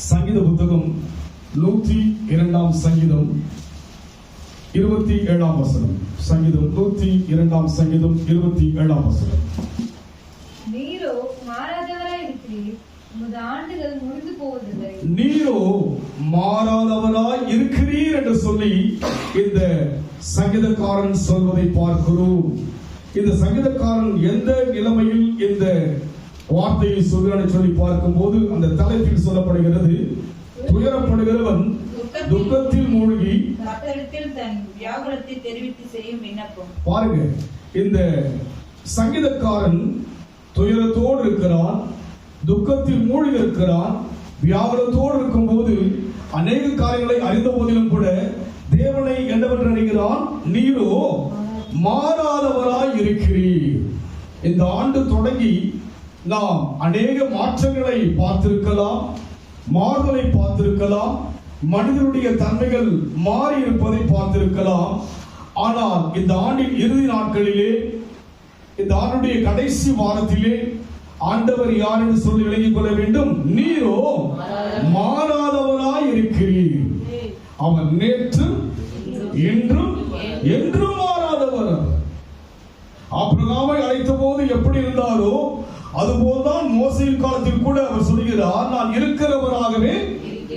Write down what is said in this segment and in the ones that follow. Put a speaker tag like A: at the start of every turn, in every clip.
A: சங்கீத புத்தகம் 102 சங்கீதம் 27 வசனம். சங்கீதம் 102 சங்கீதம் 27 வசனம்.
B: நீரோ மாறாதவராய் இருக்கிறீர், உமது ஆண்டுகள் முடிந்து போவதில்லை.
A: நீரோ மாறாதவராய் இருக்கிறீர் என்று சொல்லி இந்த சங்கீதக்காரன் சொல்வதை பார்க்கிறோம். இந்த சங்கீதக்காரன் எந்த நிலைமையில் இந்த வார்த்தையை சொல்கிறான் சொல்லி பார்க்கும் போது அந்த தலைப்பில் சொல்லப்படுகிறது, துயரப்படுகிறவன் துக்கத்தில் மூழ்கி
C: தன் வியாகுலத்தை தெரிவித்து செய்யும் விண்ணப்பம்.
A: பாருங்க, இந்த சங்கீதக்காரன் துயரத்தோடு இருக்கிறான், துக்கத்தில் மூழ்கி இருக்கிறான். வியாகுலத்தோடு இருக்கும் போது அநேக காரியங்களை அறிந்த போதிலும் கூட தேவனை என்னவென்று அறிகிறான், நீரோ மாறாதவராய் இருக்கிறீர். இந்த ஆண்டு தொடங்கி நாம் அநேக மாற்றங்களை பார்த்திருக்கலாம், மாறுதலை பார்த்திருக்கலாம், மனிதனுடைய தன்மைகள் மாறி இருப்பதை பார்த்திருக்கலாம். ஆனால் இந்த ஆண்டின் இறுதி நாட்களிலே, இந்த ஆண்டுடைய கடைசி வாரத்திலே ஆண்டவர் யார் என்று சொல்லி விளங்கிக் கொள்ள வேண்டும். நீரோ மாறாதவராய் இருக்கிறீர். அவன் நேற்று இன்றும் என்றும் மாறாதவர். ஆபிரகாமை அழைத்த போது எப்படி இருந்தாரோ அதுபோல்தான் மோசேயின் காலத்தில் கூட அவர் சொல்கிறார், நான் இருக்கிறவராகவே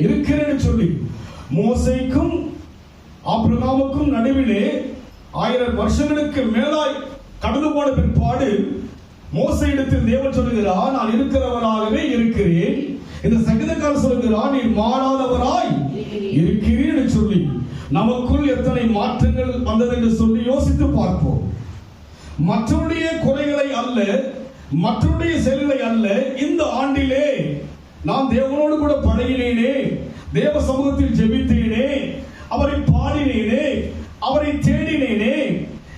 A: இருக்கிறேன் சொல்லி. மோசேக்கும் ஆபிரகாமுக்கும் நடுவிலே 1000 வருஷங்களுக்கு மேலாய் கடந்து போன பிற்பாடு மோசேயிடத்தில் தேவன் சொல்கிறார், நான் இருக்கிறவராகவே இருக்கிறேன். இந்த சங்கீதக்காரர் சொல்கிறார், நீ மாறாதவராய் இருக்கிறீர் என்று சொல்லி நமக்குள் எத்தனை மாற்றங்கள் வந்தது என்று சொல்லி யோசித்து பார்ப்போம். மற்றவருடைய குறைகளை அல்ல, மற்றவருடைய செயல்களை அல்ல, இந்த ஆண்டிலே நான் தேவனோடு கூட பழகினேனே, தேவ சமூகத்தில் ஜெபித்தேனே, அவரை பாடினேனே, அவரை தேடினேனே,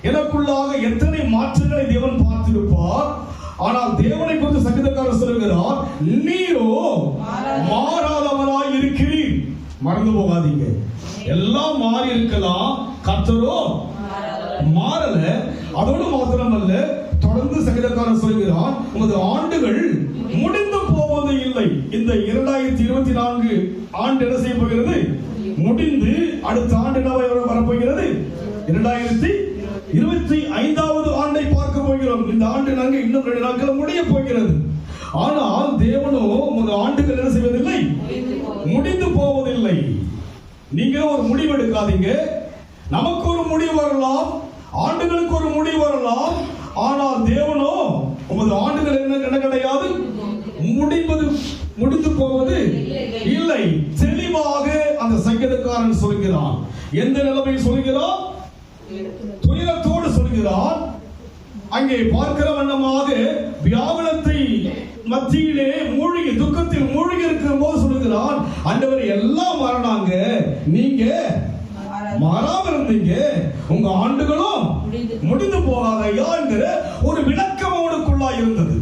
A: எனக்குள்ளாக எத்தனை மாற்றங்களை தேவன் பார்த்திருப்பார். ஆனால் தேவனை குறித்து சங்கீதக்காரர் சொல்கிறார், நீரோ மாறாதவராய் இருக்கிறீர். மறந்து போகாதீங்க, எல்லாம் மாறி இருக்கலாம், கர்த்தரோ மாறல. அதோடு மாத்திரமல்ல, தொடர்ந்து சங்கீதக்காரர் சொல்கிறார், உமது ஆண்டுகள் முடிந்து போவது இல்லை. இந்த 2024 ஆண்டு என்ன செய்ய போகிறது? முடிந்து அடுத்த ஆண்டு என்னவாய் வரப்போகிறது? 2025வது ஆண்டை பார்க்க போகிறோம். இந்த ஆண்டு நாங்கள் இன்னும் 2 நாட்கள் முடிய போகிறது. ஆனால் தேவனோ உமது ஆண்டுகள் என்ன செய்வதில்லை, முடிந்து போவதில்லை. நீங்க ஒரு முடிவு எடுக்காதீங்க. நமக்கு ஒரு முடிவு வரலாம், ஆண்டுகளுக்கு ஒரு முடிவு வரலாம். ஆனால் தேவனோ உமது ஆண்டுகள் என்ன கிடையாது, முடிந்து போவது இல்லை. தெளிவாக அந்த சங்கீதக்காரன் சொல்கிறான். எந்த நிலைமையில் சொல்கிறான்? துயரத்தோடு சொல்கிறான். அங்கே பார்க்கிற வண்ணமாக வியாகுலத்தை மத்தியிலே மூழ்கி, துக்கத்தில் மூழ்கி இருக்கிற போது சொல்கிறான், ஆண்டவர் எல்லாம் மாறினாங்க, நீங்க மாறாம இருந்தீங்க, உங்க ஆண்டுகளும் முடிந்து போகாதையா என்கிற ஒரு விளக்கம் அவனுக்குள்ளா இருந்தது.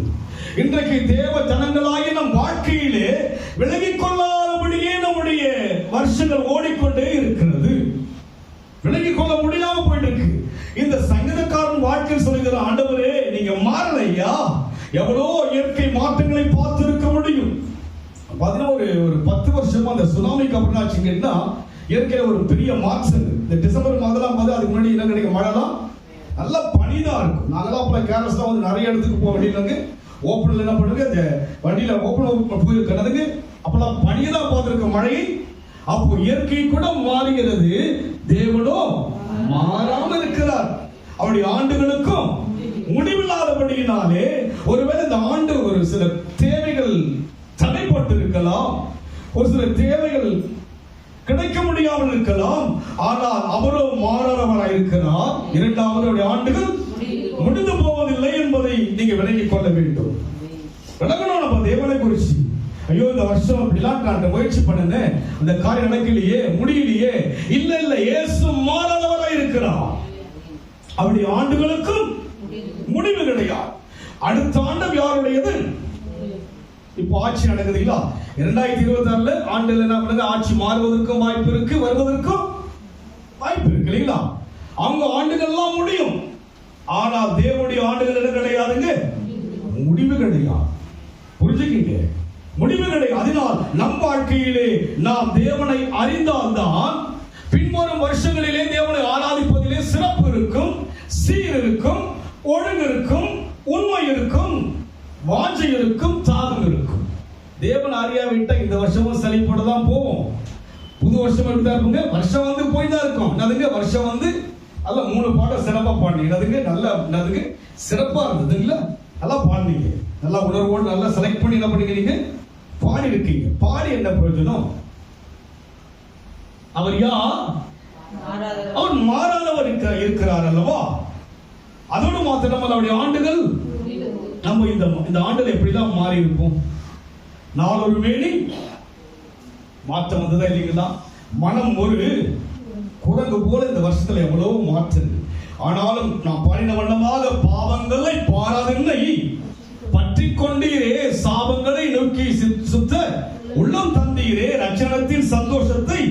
A: இன்றைக்கு தேவ ஜனங்களாகி நம் வாழ்க்கையிலே விலகிக் கொள்ளாதபடியே நம்முடைய வருஷங்கள் ஓடிக்கொண்டே இருக்கிறது. விலகிக் கொள்ள முடியாம போயிட்டு இருக்கு. இந்த சங்கீதக்காரன் வாழ்க்கையில் சொல்லுகிற, ஆண்டவரே நீங்க மாறலையா? எவ்வளோ இயற்கை மாற்றங்களை பார்த்து இருக்க முடியும். ஒரு 10 வருஷமா அந்த சுனாமிக்கு அப்புறம் ஆச்சுங்கன்னா இயற்கையில ஒரு பெரிய மாற்றம். இந்த டிசம்பர் மாதம் அதுக்கு முன்னாடி என்ன கிடைக்கும், மழைலாம் நல்லா பனிதான் இருக்கும். நாங்களாம் அப்ப கேரளா வந்து நிறைய இடத்துக்கு போக வேண்டியது. ஓப்பன்ல என்ன பண்ணுங்க, இந்த வண்டியில ஓப்பன் போயிருக்கிறதுக்கு அப்பெல்லாம் பனியதான் பார்த்திருக்க மழையை. அப்போ இயற்கை கூட மாறுகிறது, தேவனோ மாறாமல் இருக்கிறார். அவருடைய ஆண்டுகளுக்கும் முடிவில்லாதபடியினாலே ஒருவேளை இந்த ஆண்டு ஒரு சில தேவைகள் தடைப்பட்டு இருக்கலாம், ஒரு சில தேவைகள் கிடைக்க முடியாமல் இருக்கலாம். ஆனால் அவரோ மாறாதவராய் இருக்கிறார். இரண்டாவது, அவருடைய ஆண்டுகள் முடிந்து போவதில்லை என்பதை நீங்க விளங்கிக் கொள்ள வேண்டும். விளங்கணும் நம்ம தேவனை குறிச்சு. ஐயோ இந்த வருஷம் அப்படிலாம் நான் முயற்சி பண்ணேன், அந்த காரியம் நடக்கலையே, முடியலையே. இல்ல, இயேசு மாறாதவராய் இருக்கிறார். அவருடைய ஆண்டுகளுக்கும் முடிவு கிடையாது. அடுத்த ஆண்டு யாருடையது? இப்போ ஆட்சி நடக்குதுங்களா? 2026 ஆண்டுல என்ன பண்ணுங்க, ஆட்சி மாறுவதற்கும் வாய்ப்பு இருக்கு, வருவதற்கும் வாய்ப்பு இருக்கு இல்லைங்களா? அவங்க ஆண்டுகள்லாம் முடியும். ஆனால் தேவனுடைய ஆண்டுகள் என்ன கிடையாதுங்க, முடிவு கிடையாது. புரிஞ்சுக்கிங்க. முடிவு கிடையாது. அதனால் நம் வாழ்க்கையிலே நாம் தேவனை அறிந்தால்தான் பின்வரும் வருஷங்களிலே தேவனை ஆராதிப்பதிலே சிறப்பு இருக்கும், சீர் இருக்கும், ஒழுங்கு இருக்கும், உண்மை இருக்கும், வாஞ்சை இருக்கும், தாகம் இருக்கும். தேவன் அறியாவிட்டா இந்த வருஷமும் சலிப்போட தான் போவோம். புது வருஷம் எப்படிதான் இருக்குங்க? வருஷம் வந்து போய் தான் இருக்கும். என்னதுங்க வருஷம் வந்து அல்ல 3 பாடம் சிறப்பா பாடினீங்க. என்னதுங்க நல்ல என்னதுங்க சிறப்பா இருந்ததுங்களா? நல்லா பாடினீங்க. நல்லா உணர்வோடு நல்லா செலக்ட் பண்ணி என்ன பண்ணிக்கிறீங்க? பாடி இருக்கீங்க. பாடி என்ன பிரயோஜனம்? அவர் யார்? அவர் மாறாதவர் இருக்கிறார் அல்லவா? அதோடு மாத்திரம் அவருடைய ஆண்டுகள் நம்ம இந்த ஆண்டுல எப்படிதான் மாறி இருப்போம்? நாளொரு மேனி மாற்றம் வந்ததா இல்லைங்களா? மனம் ஒரு குரங்கு போல இந்த வருஷத்துல எவ்வளவு மாற்றம். ஆனாலும் நான் பாடின வண்ணமாக பாவங்களை பாராதென்னை பற்றி கொண்டீரே, சாபங்களை நோக்கி சுத்த உள்ளம் தந்தீரே, ரட்சணத்தின் சந்தோஷத்தை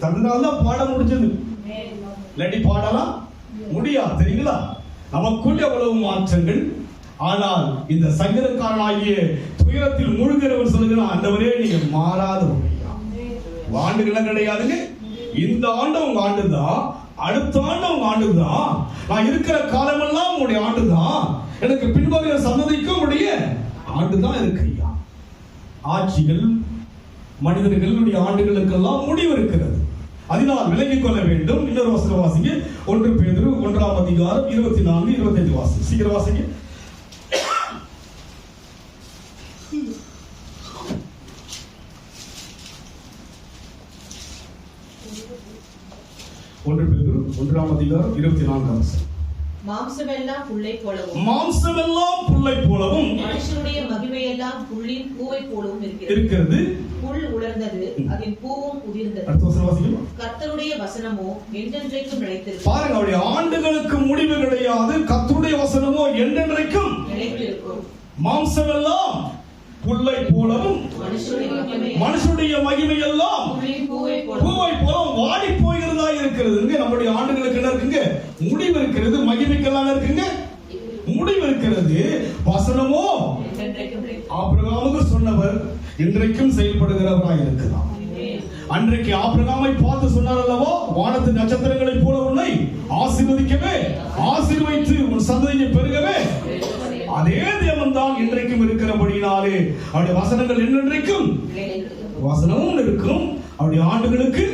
A: தந்தனால்தான் பாட முடிஞ்சது. இல்லாட்டி பாடலாம் முடியாது. தெரியுங்களா? நமக்குள்ள எவ்வளவு மாற்றங்கள். ஆனால் இந்த சங்கீதக்காரனாகிய துயரத்தில் மூழ்கிறவன் சொல்லுகிறான், ஆண்டவரே நீங்க மாறாதவர். ஆண்டுகள் கிடையாதுங்க. இந்த ஆண்டு உங்க ஆண்டுதான், அடுத்த ஆண்டு உங்க ஆண்டுதான், நான் இருக்கிற காலமெல்லாம் உங்களுடைய ஆண்டுதான், எனக்கு பின்வருகிற சந்ததிக்கும் உடைய ஆண்டுதான் இருக்கு. ஆட்சிகள் மனிதர்களுடைய ஆண்டுகளுக்கெல்லாம் முடிவு இருக்கிறது. அதனால் விலகிக் கொள்ள வேண்டும். இன்னொரு வசனம் வாசிங்க. 1 பேதுரு 1ஆம் அதிகாரம் 24, 25 வாசிங்க. சீக்கிரம் வாசிங்க. 1 பேதுரு 1ஆம் அதிகாரம் 24ஆம் வசனம்.
D: மாம்சமெல்லாம் புல்லை போலவும் மனுஷனுடைய மகிமையெல்லாம் புல்லின் பூவை போலவும் இருக்கிறது. புல் உலர்ந்தது, அதன் பூவும் உதிர்ந்தது. கர்த்தருடைய வசனமோ என்றென்றைக்கும் நிலைத்திருக்கும்.
A: பாருங்க, அவருடைய ஆண்டுகளுக்கு முடிவு கிடையாது. கர்த்தருடைய வசனமோ என்றென்றைக்கும்
D: நிலைத்திருக்கும்.
A: மாம்சமெல்லாம் புல்லை போலவும் மனுஷனுடைய மகிமையெல்லாம் பூவை போல வாடி போகிறதா இருக்கிறது. நம்முடைய ஆண்டுகளுக்கு என்ன இருக்குங்க? முடிவு இருக்கிறது. மகிமைக்கெல்லாம் இருக்குங்க முடிவு இருக்கிறது. வசனமோ ஆபிரகாமுக்கு சொன்னவர் இன்றைக்கும் செயல்படுகிறவராய் இருக்கிறார். அன்றைக்கு ஆபிரகாமை பார்த்து சொன்னார் அல்லவா, வானத்து நட்சத்திரங்களைப் போல உன்னை ஆசீர்வதிக்கவே, ஆசீர்வதித்து உன் சந்ததியை பெருகவே. அதே தேவன் தான் இன்றைக்கும் இருக்கிறபடினாலே அவருடைய வசனங்கள் என்றென்றைக்கும் வசனமும் இருக்கும். அவருடைய ஆண்டுகளுக்கு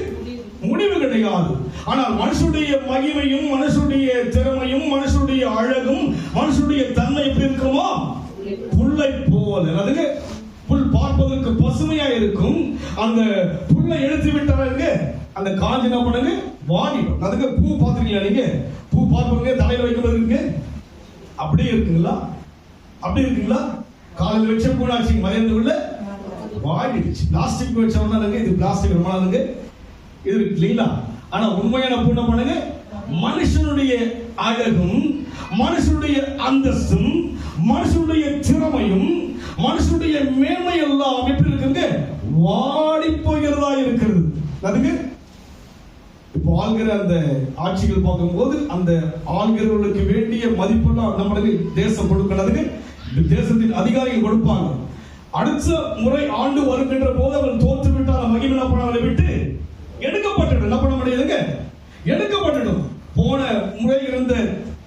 A: முடிவு கிடையாது. ஆனால் மனுஷனுடைய மகிமையும் மனுஷனுடைய திறமையும் மனுஷனுடைய அழகும் மனுஷனுடைய தன்மை எப்படி இருக்குமா? புல்லை போல. அதுக்கு புல் பார்ப்பதற்கு பசுமையா இருக்கும். அந்த புல்லை எடுத்து விட்டாங்க, அந்த காஞ்சி என்ன பண்ணுங்க? வாடிடும். அதுக்கு பூ பார்த்துருக்கீங்களா? நீங்க பூ பார்ப்பீங்க, தலையில வைக்கிறது இருக்கு, அப்படியே இருக்குங்களா? அப்படி இருக்குங்களா? காலையில் வச்ச பூனாட்சி மதியத்துக்குள்ள வாடிடுச்சு. பிளாஸ்டிக் வச்சோம்னா இது பிளாஸ்டிக் ரொம்ப நாளுங்க இது இருக்கு இல்லைங்களா? ஆனா உண்மையான பூ என்ன பண்ணுங்க? மனுஷனுடைய அழகும் மனுஷனுடைய அந்தஸ்தும் மனுஷனுடைய திறமையும் மனுஷனுடைய மேன்மை எல்லாம் எப்படி இருக்குங்க? வாடி போகிறதா இருக்கிறது. அதுக்கு இப்போ ஆள்கிற அந்த ஆட்சிகள் பார்க்கும்போது அந்த ஆள்கிறவர்களுக்கு வேண்டிய மதிப்பெல்லாம் நம்மளுக்கு தேசம் கொடுக்கிறதுக்கு தேசத்தின் அதிகாரிகள் கொடுப்பாங்க. அடுத்த முறை ஆண்டு வருகின்ற போது அவர் தோற்று விட்டால் மகிமை பண்ணவரை விட்டு எடுக்கப்பட்டுடும். என்ன பண்ண முடியாதுங்க? எடுக்கப்பட்டுடும். போன முறை இருந்த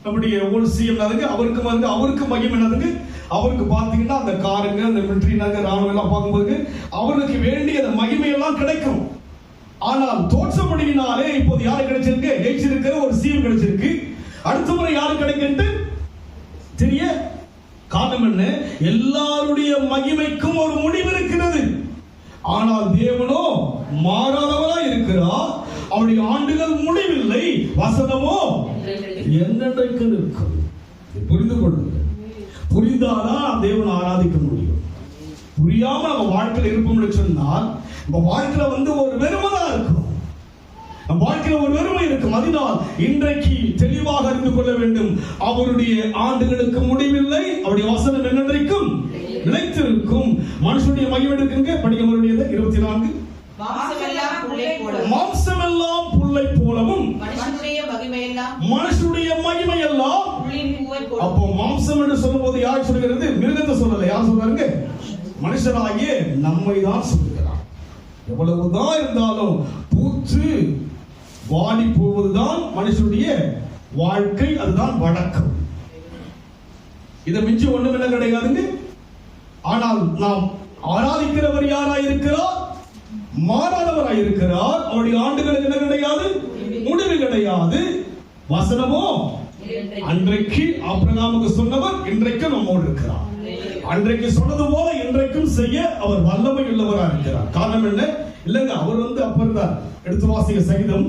A: நம்முடைய ஒரு சிஎம் அவருக்கு வந்து அவருக்கு மகிமை என்னதுங்க? அவருக்கு பாத்தீங்கன்னா அந்த காருங்க, அந்த மிலிட்டரி ராணுவம் எல்லாம் பார்க்கும்போது அவருக்கு வேண்டிய அந்த மகிமை எல்லாம் கிடைக்கும். ஆனால் தோற்றப்படியினாலே இப்போது யாரு கிடைச்சிருக்கு? ஜெயிச்சிருக்கிற ஒரு சிஎம் கிடைச்சிருக்கு. அடுத்த முறை யாரு கிடைக்கிட்டு தெரிய காரணம் என்ன? எல்லாருடைய மகிமைக்கும் ஒரு முடிவு இருக்கிறது. ஆனால் தேவனோ மாறாதவராய் இருக்கிறார். அவருடைய ஆண்டுகள் முடிவில்லை. வசனமோ என்னென்றைக்கு இருக்கும். புரிந்து கொள்ளுங்கள். புரிந்தாதான் தேவனை ஆராதிக்க முடியும். புரியாம நம்ம வாழ்க்கையில் இருப்போம்னு சொன்னால் நம்ம வாழ்க்கையில வந்து ஒரு வெறுமையா இருக்கும். நம் வாழ்க்கையில ஒரு வெறுமை இருக்கும். அதனால் இன்றைக்கு தெளிவாக அறிந்து கொள்ள வேண்டும். அவருடைய ஆண்டுகளுக்கு முடிவில்லை. அவருடைய வசனம் என்னென்றைக்கும் நிலைத்திருக்கும். மனுஷனுடைய மகிமை இருக்குங்க. படிக்கவருடையது 24. மாம்சமெல்லாம் புல்லை போலவும் மனுஷனுடைய மகிமை எல்லாம். அப்போ மாம்சம் என்று சொல்லும் போது யார் சொல்லுகிறது? மிருகத்தை சொல்லல. யார் சொல்றாங்க? மனுஷராகிய நம்மை தான் சொல்லுகிறார். எவ்வளவுதான் இருந்தாலும் பூத்து வாடி போவதுதான் மனுஷனுடைய வாழ்க்கை, அதுதான் வழக்கம். இதை மிஞ்சி ஒண்ணும் என்ன கிடையாதுங்க. ஆனால் நாம் ஆராதிக்கிறவர் யாராயிருக்கிறார்? மாறாதவராய் இருக்கிறார். அவருடைய ஆண்டுகளுக்கு என்ன கிடையாது? முடிவு கிடையாது. வசனமோ அன்றைக்கு ஆபிரகாமுக்கு சொன்னவர் இன்றைக்கு நம்மோடு இருக்கிறார். அன்றைக்கு சொன்னது போல இன்றைக்கும் செய்ய அவர் வல்லமை உள்ளவராக இருக்கிறார். காரணம் என்ன? இல்லங்க, அவர் அப்ப இருந்தார். எடுத்து வாசிக்க சங்கீதம்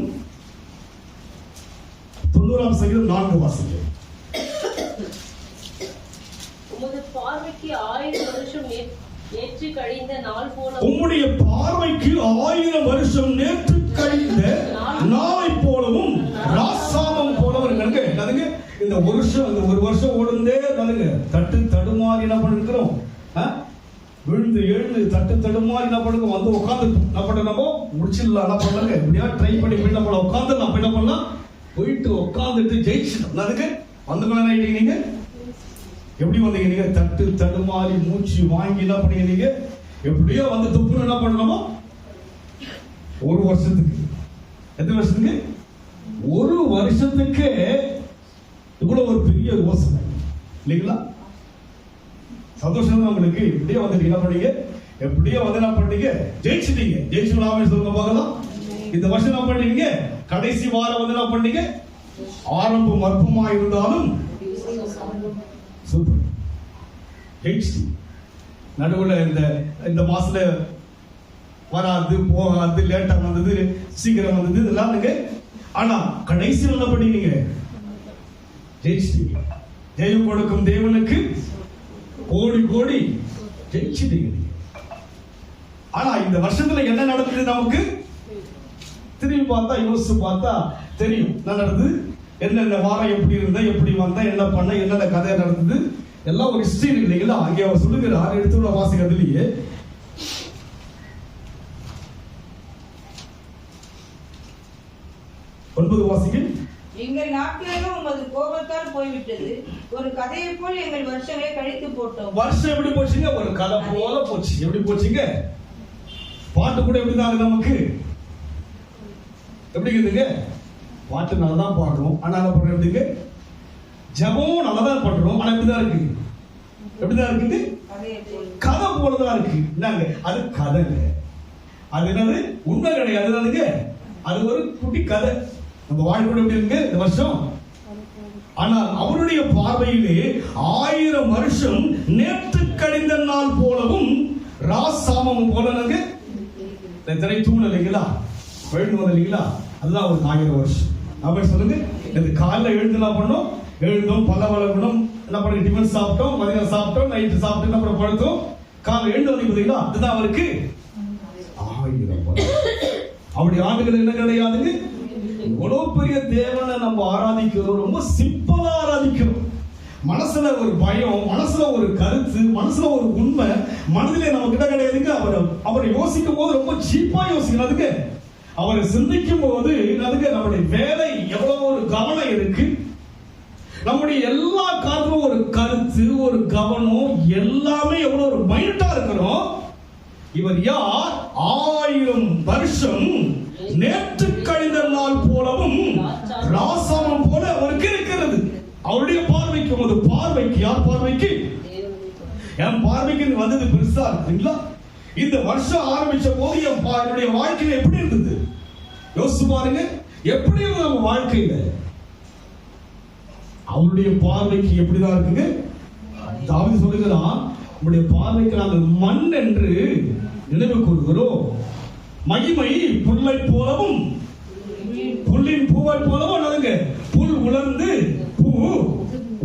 A: 90 சங்கீதம் 4 வாசிக்க.
E: உம்முடைய பார்வைக்கு 1000 வருஷம் நேற்று கழிந்த நாள் போல,
A: உம்முடைய பார்வைக்கு 1000 வருஷம் நேற்று கழிந்த நாளை போலவும் ராசாமம் போலவும் என்னதுங்க. இந்த ஒரு வருஷம் ஓடுந்தே தட்டு தடுமாறி என்ன பண்ணிருக்கிறோம்? விழுந்து எழுந்து தட்டு தடுமாறி என்ன பண்ணுங்க, வந்து உட்காந்து என்ன பண்ணணுமோ முடிச்சிடலாம். என்ன பண்ணுங்க, இப்படியா ட்ரை பண்ணி என்ன பண்ண உட்காந்து நம்ம என்ன பண்ணலாம், போயிட்டு உட்காந்துட்டு ஜெயிச்சிட்டோம். அதுக்கு வந்து நீங்க எப்படி வந்தீங்க? நீங்க தட்டு தடுமாறி மூச்சு வாங்கி என்ன பண்ணீங்க? நீங்க எப்படியோ வந்து துப்புன்னு என்ன பண்ணணுமோ ஒரு வருஷத்துக்கு. எத்தனை வருஷத்துக்கு? ஒரு வருஷத்துக்கு இவ்வளவு ஒரு பெரிய யோசனை இல்லைங்களா? சந்தோஷம் தான் உங்களுக்கு. இப்படியே வந்துட்டு என்ன பண்ணீங்க? எப்படியோ வந்து என்ன பண்ணீங்க? ஜெயிச்சிட்டீங்க. ஜெயிச்சுலாமே சொல்லுங்க பார்க்கலாம். இந்த வருஷம் என்ன பண்ணீங்க? கடைசி வாரம் வந்து என்ன பண்ணீங்க? ஆரம்பம் அற்பமா இருந்தாலும் சூப்பர் ஜெயிச்சு. நடுவுல இந்த மாசத்துல வராது போகாது, லேட்டா வந்தது, சீக்கிரம் வந்தது, இதெல்லாம் இருக்கு. ஆனா கடைசியில் என்ன பண்ணீங்க? ஜெயிச்சிட்டீங்க. ஜெயம் கொடுக்கும் தேவனுக்கு கோடி கோடி ஜெயிச்சிட்டீங்க. ஆனா இந்த வருஷத்துல என்ன நடக்குது நமக்கு திரும்பி பார்த்தா, யோசிச்சு பார்த்தா தெரியும் என்ன நடந்தது. என்னென்ன வாரம் எப்படி இருந்த, எப்படி வந்த, என்ன பண்ண, என்னென்ன கதை நடந்தது, எல்லாம் ஒரு ஹிஸ்டரி இல்லைங்களா? அங்கே அவர் சொல்லுகிறார். எடுத்துள்ள வாசிக்கிறதுலயே 9 வாசிக்க.
C: எங்கள் நாட்களெல்லாம் உமது கோபத்தால் போய்விட்டது. ஒரு கதையை போல் எங்கள் வருஷங்களை கழித்து போட்டோம். வருஷம்
A: எப்படி போச்சுங்க? ஒரு கதை போல போச்சு. எப்படி போச்சுங்க? பாட்டு கூட எப்படிதான் நமக்கு எப்படி இருக்குதுங்க? பாட்டு நல்லா தான் பாடுறோம், ஆனா என்ன பண்றோம்? எப்படிங்க? ஜபம் நல்லா தான் பண்றோம், ஆனா எப்படிதான் இருக்கு? எப்படிதான் இருக்குது? கதை போலதான் இருக்கு. என்னங்க அது? கதைங்க. அது என்னது? உண்மை கிடையாது. அது ஒரு குட்டி கதை. நம்ம வாழ்க்கை எப்படி இருக்கு இந்த வருஷம்? ஆனால் அவருடைய பார்வையிலே 1000 வருஷம் நேற்று கழிந்த நாள் போலவும் ராசாமம் போல திரை தூண் இல்லைங்களா, எழுந்து வந்த இல்லைங்களா, அதுதான் ஒரு 1000 வருஷம். அப்படி சொல்லுங்க. இது காலைல எழுந்துலாம் பண்ணோம், எழுந்தோம், பல வளர்க்கணும், என்ன பண்ணி டிஃபன் சாப்பிட்டோம், மதியம் சாப்பிட்டோம், நைட்டு சாப்பிட்டு அப்புறம் படுத்தோம், காலைல எழுந்து வந்தீங்களா, அதுதான் அவருக்கு 1000 வருஷம். அப்படி ஆண்டுகள் என்ன கிடையாதுங்க. இவ்வளவு பெரிய தேவனை நம்ம ஆராதிக்கிறோம், ரொம்ப சிம்பிளா ஆராதிக்கிறோம். மனசுல ஒரு பயம், மனசுல ஒரு கருத்து, மனசுல ஒரு உண்மை மனதிலே நம்ம கிட்ட கிடையாதுங்க. அவரை யோசிக்கும் போது ரொம்ப சீப்பா யோசிக்கிறதுக்கு, அவரை சிந்திக்கும் போது அதுக்கு நம்முடைய வேலை எவ்வளவு ஒரு கவனம் இருக்கு, நம்முடைய எல்லா காரணமும் ஒரு கருத்து, ஒரு கவனம், எல்லாமே எவ்வளவு ஒரு மைண்டா இருக்கிறோம். இவர் யார்? 1000 வருஷம் நேற்று கழிந்த நாள் போலவும் ராசாமம் போல அவருக்கு இருக்கிறது. அவருடைய பார்வைக்கு, ஒரு பார்வைக்கு, யார் பார்வைக்கு? என் பார்வைக்கு வந்தது பெருசா இருக்குங்களா? இந்த வருஷம் ஆரம்பிச்ச போது என்னுடைய வாழ்க்கையில எப்படி இருந்தது யோசிச்சு பாருங்க. எப்படி இருந்தது நம்ம வாழ்க்கையில? அவருடைய பார்வைக்கு எப்படிதான் இருக்குங்க? தாவீது சொல்லுகிறான், உங்களுடைய பார்வைக்கு நாங்கள் மண் என்று நினைவு கூறுகிறோம், மகிமை புல்லை போலவும் புல்லின் பூவை போலவும் நடங்க, புல் உலர்ந்து பூ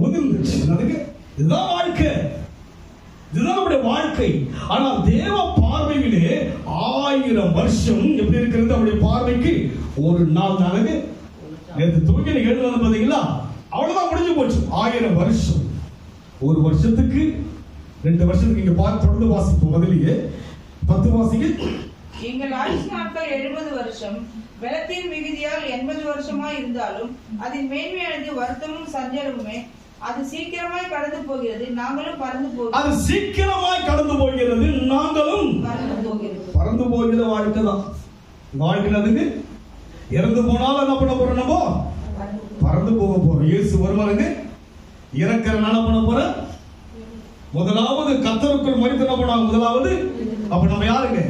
A: உதிர்ந்துச்சு. இதுதான் வாழ்க்கை, இதுதான் நம்முடைய வாழ்க்கை. ஆனால் தேவ பார்வையிலே 1000 வருஷம் எப்படி இருக்கிறது? அவருடைய பார்வைக்கு ஒரு நாள் தானங்க. நேற்று தூங்கி எழுந்து வந்து பாத்தீங்களா, அவ்வளவுதான் முடிஞ்சு போச்சு. 1000 வருஷம். ஒரு வருஷத்துக்கு 2 வருஷத்துக்கு இங்க பார்த்து தொடர்ந்து வாசிப்போம். முதலியே 10 வாசிக்க.
C: எங்கள் ஆயுஷ் நாட்கள் 70 வருஷம், பலத்தின் மிகுதியால் 80 வருஷமா இருந்தாலும் அதன் மேன்மையானது வருத்தமும் சஞ்சலமுமே. அது சீக்கிரமாய் கடந்து போகிறது, நாங்களும் பறந்து போகிறோம்.
A: அது சீக்கிரமாய் கடந்து போகிறது, நாங்களும் பறந்து போகிற வாழ்க்கை தான். வாழ்க்கைக்கு இறந்து போனாலும் என்ன பண்ண போறோம்? நம்ம பறந்து போக போறோம். இயேசு வருவாருங்க, இறக்கிற என்ன பண்ண போற? முதலாவது கர்த்தருக்குள் மரித்து என்ன பண்ணாங்க? முதலாவது. அப்ப நம்ம யாருங்க?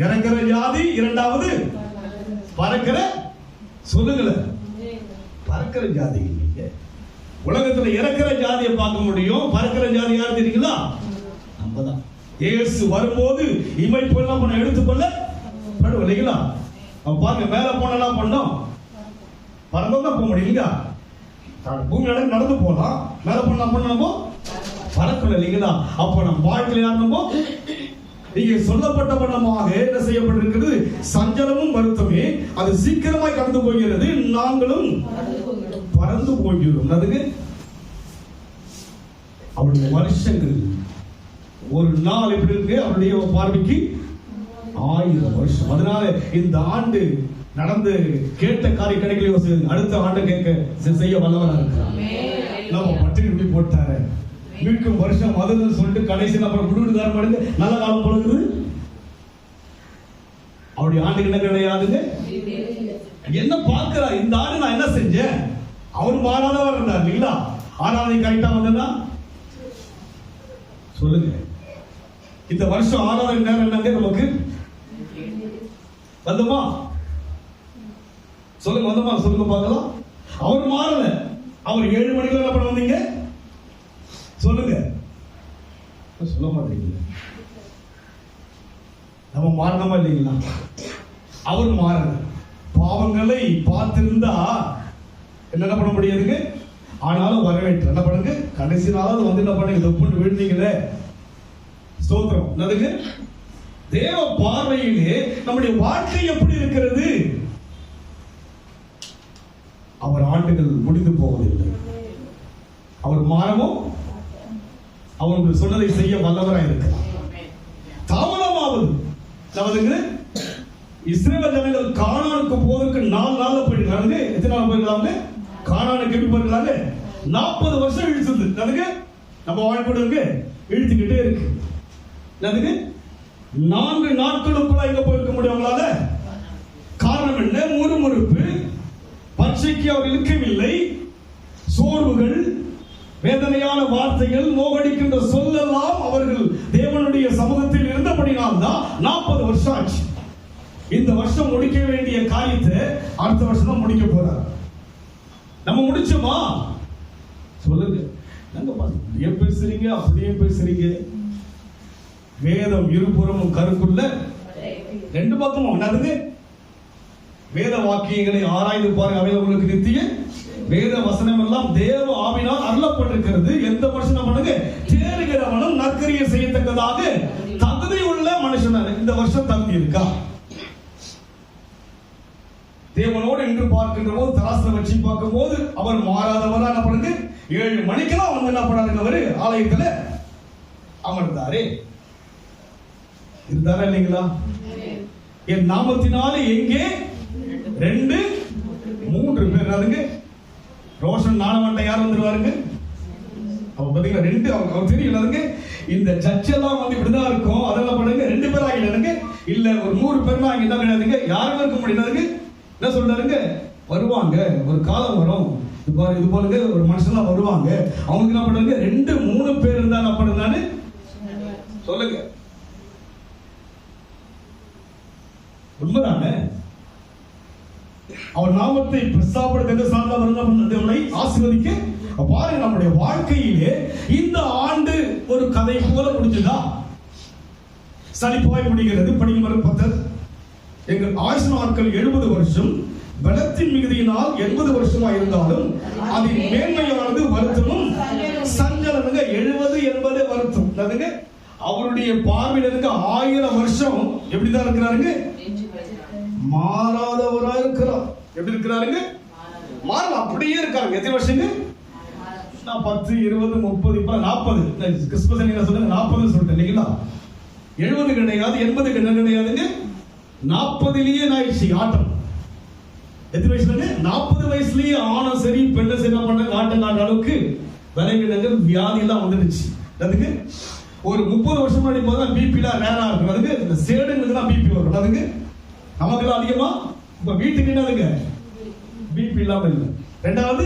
A: இறக்கிற ஜாதி. இரண்டாவது பறக்கிற, சொல்லுங்களேன், பறக்கிற ஜாதி. உலகத்துல இறக்கிற ஜாதியை பார்க்க முடியும், பறக்கிற ஜாதி யாரு தெரியுங்களா? நம்ம தான். இயேசு வரும்போது இமைப்பு எல்லாம் பண்ண எடுத்துக்கொள்ள இல்லைங்களா? பாருங்க, மேல போனா பண்ணோம், பறந்தா போக முடியுங்க. பூமி நடந்து போலாம், மேல போனா பண்ணணும், பறக்கல இல்லைங்களா? அப்ப நம்ம வாழ்க்கையில யாருமோ இங்கே சொல்லப்பட்ட வண்ணமாக என்ன செய்யப்பட்டிருக்கிறது? சஞ்சலமும் வருத்தமே அது சீக்கிரமாய் கடந்து போகிறது, நாங்களும் பறந்து போகிறோம். அதுக்கு அவருடைய வருஷங்கள் ஒரு நாள் எப்படி இருக்கு? அவருடைய பார்வைக்கு 1000 வருஷம். அதனால இந்த ஆண்டு நடந்து கேட்ட காரிய கணக்கிலே அடுத்த ஆண்டு கேட்க செய்ய வல்லவரா இருக்கிறார். நம்ம பட்டினி போட்டாரு மீட்கும் வருஷம் அதுன்னு சொல்லிட்டு கடைசியில் அப்புறம் விடுவிடுதாரம் அடைந்து நல்ல காலம் பொழுது அவருடைய ஆண்டுக்கு என்ன கிடையாதுங்க. என்ன பார்க்கிறா? இந்த ஆண்டு நான் என்ன செஞ்சேன்? அவர் மாறாதவர் இருந்தார் இல்லைங்களா? ஆராதனை கரெக்டா வந்தா சொல்லுங்க. இந்த வருஷம் ஆராதனை நேரம் என்னங்க நமக்கு வந்தோமா? சொல்லுங்க, வந்தோமா? சொல்லுங்க பார்க்கலாம். அவர் மாறல. அவர் 7 மணிக்கு என்ன பண்ண வந்தீங்க? சொல்லுங்க, சொல்ல மாட்டீங்க. நம்ம மாறணுமா இல்லைங்களா? அவர் மாறல. பாவங்களை பார்த்திருந்தா என்ன பண்ண முடியாதுங்க. ஆனாலும் வரவேற்று என்ன பண்ணுங்க, கடைசி நாளாவது வந்து என்ன பண்ணுங்க, தொப்புன்னு விழுந்தீங்களே, ஸ்தோத்திரம். என்னதுங்க? தேவ பார்வையிலே நம்முடைய வாழ்க்கை எப்படி இருக்கிறது? அவர் ஆண்டுகள் முடிந்து போவதில்லை. அவர் மாறவும் அவருக்கு சொன்னதை செய்ய வல்லவராய் இருக்கிறார். தாமதமாவது நமதுங்க இஸ்ரவேல் ஜனங்கள் கானானுக்கு போவதற்கு 4 நாள்ல போயிருக்காங்க. எத்தனை நாள் போயிருக்காங்க? கானானுக்கு எப்படி போயிருக்காங்க? 40 வருஷம் இழுத்துது. அதுக்கு நம்ம வாழ்க்கை இழுத்துக்கிட்டே இருக்கு. அதுக்கு 4 நாட்களுக்குள்ள எங்க போயிருக்க முடியும் அவங்களால? காரணம் என்ன? முறுமுறுப்பு, பச்சைக்கு அவர் இருக்கவில்லை, சோர்வுகள், வேதனையான வார்த்தைகள், மோகடிக்கின்ற சொல்லெல்லாம் அவர்கள் தேவனுடைய சமூகத்தில் இருந்தபடினால் தான் 40 வருஷம் ஆச்சு. இந்த வருஷம் முடிக்க வேண்டிய காரியத்தை அடுத்த வருஷம் தான் முடிக்க போறார். நம்ம முடிச்சோமா? சொல்லுங்க. ஏன் பேசுறீங்க? அப்படியே பேசுறீங்க. வேதம் இருபுறமும் கருக்குள்ள 2 பக்கமும் என்னது? வேத வாக்கியங்களை ஆராய்ந்து பாருங்க, அவை உங்களுக்கு நித்திய வேத வசனம் எல்லாம் தேவ ஆவினால் அருளப்பட்டிருக்கிறது. எந்த மனுஷன் பண்ணுங்க தேறுகிறவனும் நற்கரிய செய்யத்தக்கதாக தகுதி உள்ள மனுஷன். இந்த வருஷம் தகுதி இருக்கா? தேவனோடு என்று பார்க்கின்ற போது தராசனை வச்சு பார்க்கும் போது அவர் மாறாதவரா என்ன பண்ணுங்க. 7 மணிக்கெல்லாம் வந்து என்ன பண்ணாருங்க, அவரு ஆலயத்துல அமர்ந்தாரே. இருந்தாரா இல்லைங்களா? என் நாமத்தினாலே எங்கே 2 3 பேர் அதுங்க ரோஷன் நாணவன்ட்ட யார் வந்துருவாருங்க? அவ பாத்தீங்களா 2 அவர் தெரியல. இந்த சர்ச் எல்லாம் வந்து இப்படிதான் இருக்கும். அதெல்லாம் பண்ணுங்க 2 பேர் ஆகிடுங்க. இல்ல ஒரு 100 பேர்லாம் அங்க என்ன கிடையாதுங்க. யாரும் இருக்க முடியாதுங்க. என்ன சொல்றாருங்க? வருவாங்க, ஒரு காலம் வரும், இது போலுங்க ஒரு மனுஷன்லாம் வருவாங்க, அவங்க என்ன பண்றாங்க 2 3 பேர் இருந்தா என்ன பண்ணுறாரு சொல்லுங்க. உண்மைதானே? அவர் நாமத்தை பிரஸ்தாபப்படுத்த சார்ந்த வருடங்களை ஆசீர்வதிக்க பாருங்க. நம்முடைய வாழ்க்கையிலே இந்த ஆண்டு ஒரு கதை போல முடிஞ்சதா? சலிப்பாய் முடிகிறது. படிக்கும் 10 எங்கள் ஆயுசு நாட்கள் 70 வருஷம், பலத்தின் மிகுதியினால் 80 வருஷமா இருந்தாலும் அதில் மேன்மையானது வருத்தமும் சஞ்சலமுங்க. 70 80 வருத்தம். அவருடைய பார்வையில 1000 வருஷம் எப்படிதான் இருக்கிறாருங்க? மாறாதவரா இருக்கிறார். எப்படி இருக்கிறாருங்க? மாறல, அப்படியே இருக்காங்க. எத்தனை வருஷங்க? 10 20 30 இப்ப 40. கிறிஸ்துமஸ் நீங்க சொல்லுங்க 40 சொல்லிட்டேன் இல்லைங்களா? 70 கிடையாது, 80 கிடையாதுங்க. 40லயே ஆயிடுச்சு ஆட்டம். எத்தனை வயசுல? 40 வயசுலயே ஆணும் சரி பெண்ணும் சரி என்ன பண்ண ஆட்டம் காட்டுற அளவுக்கு விலங்கினங்கள் வியாதி எல்லாம் வந்துடுச்சு. அதுக்கு ஒரு 30 வருஷம் முன்னாடி போதா பிபிலாம் ரேரா இருக்கும். அதுக்கு இந்த சேடுங்களுக்கு தான் பிபி வரும். அதுக்கு நமக்கெல்லாம் அதிகமா இப்ப வீட்டுக்கு என்னதுங்க பிபி இல்லாம இல்லை. ரெண்டாவது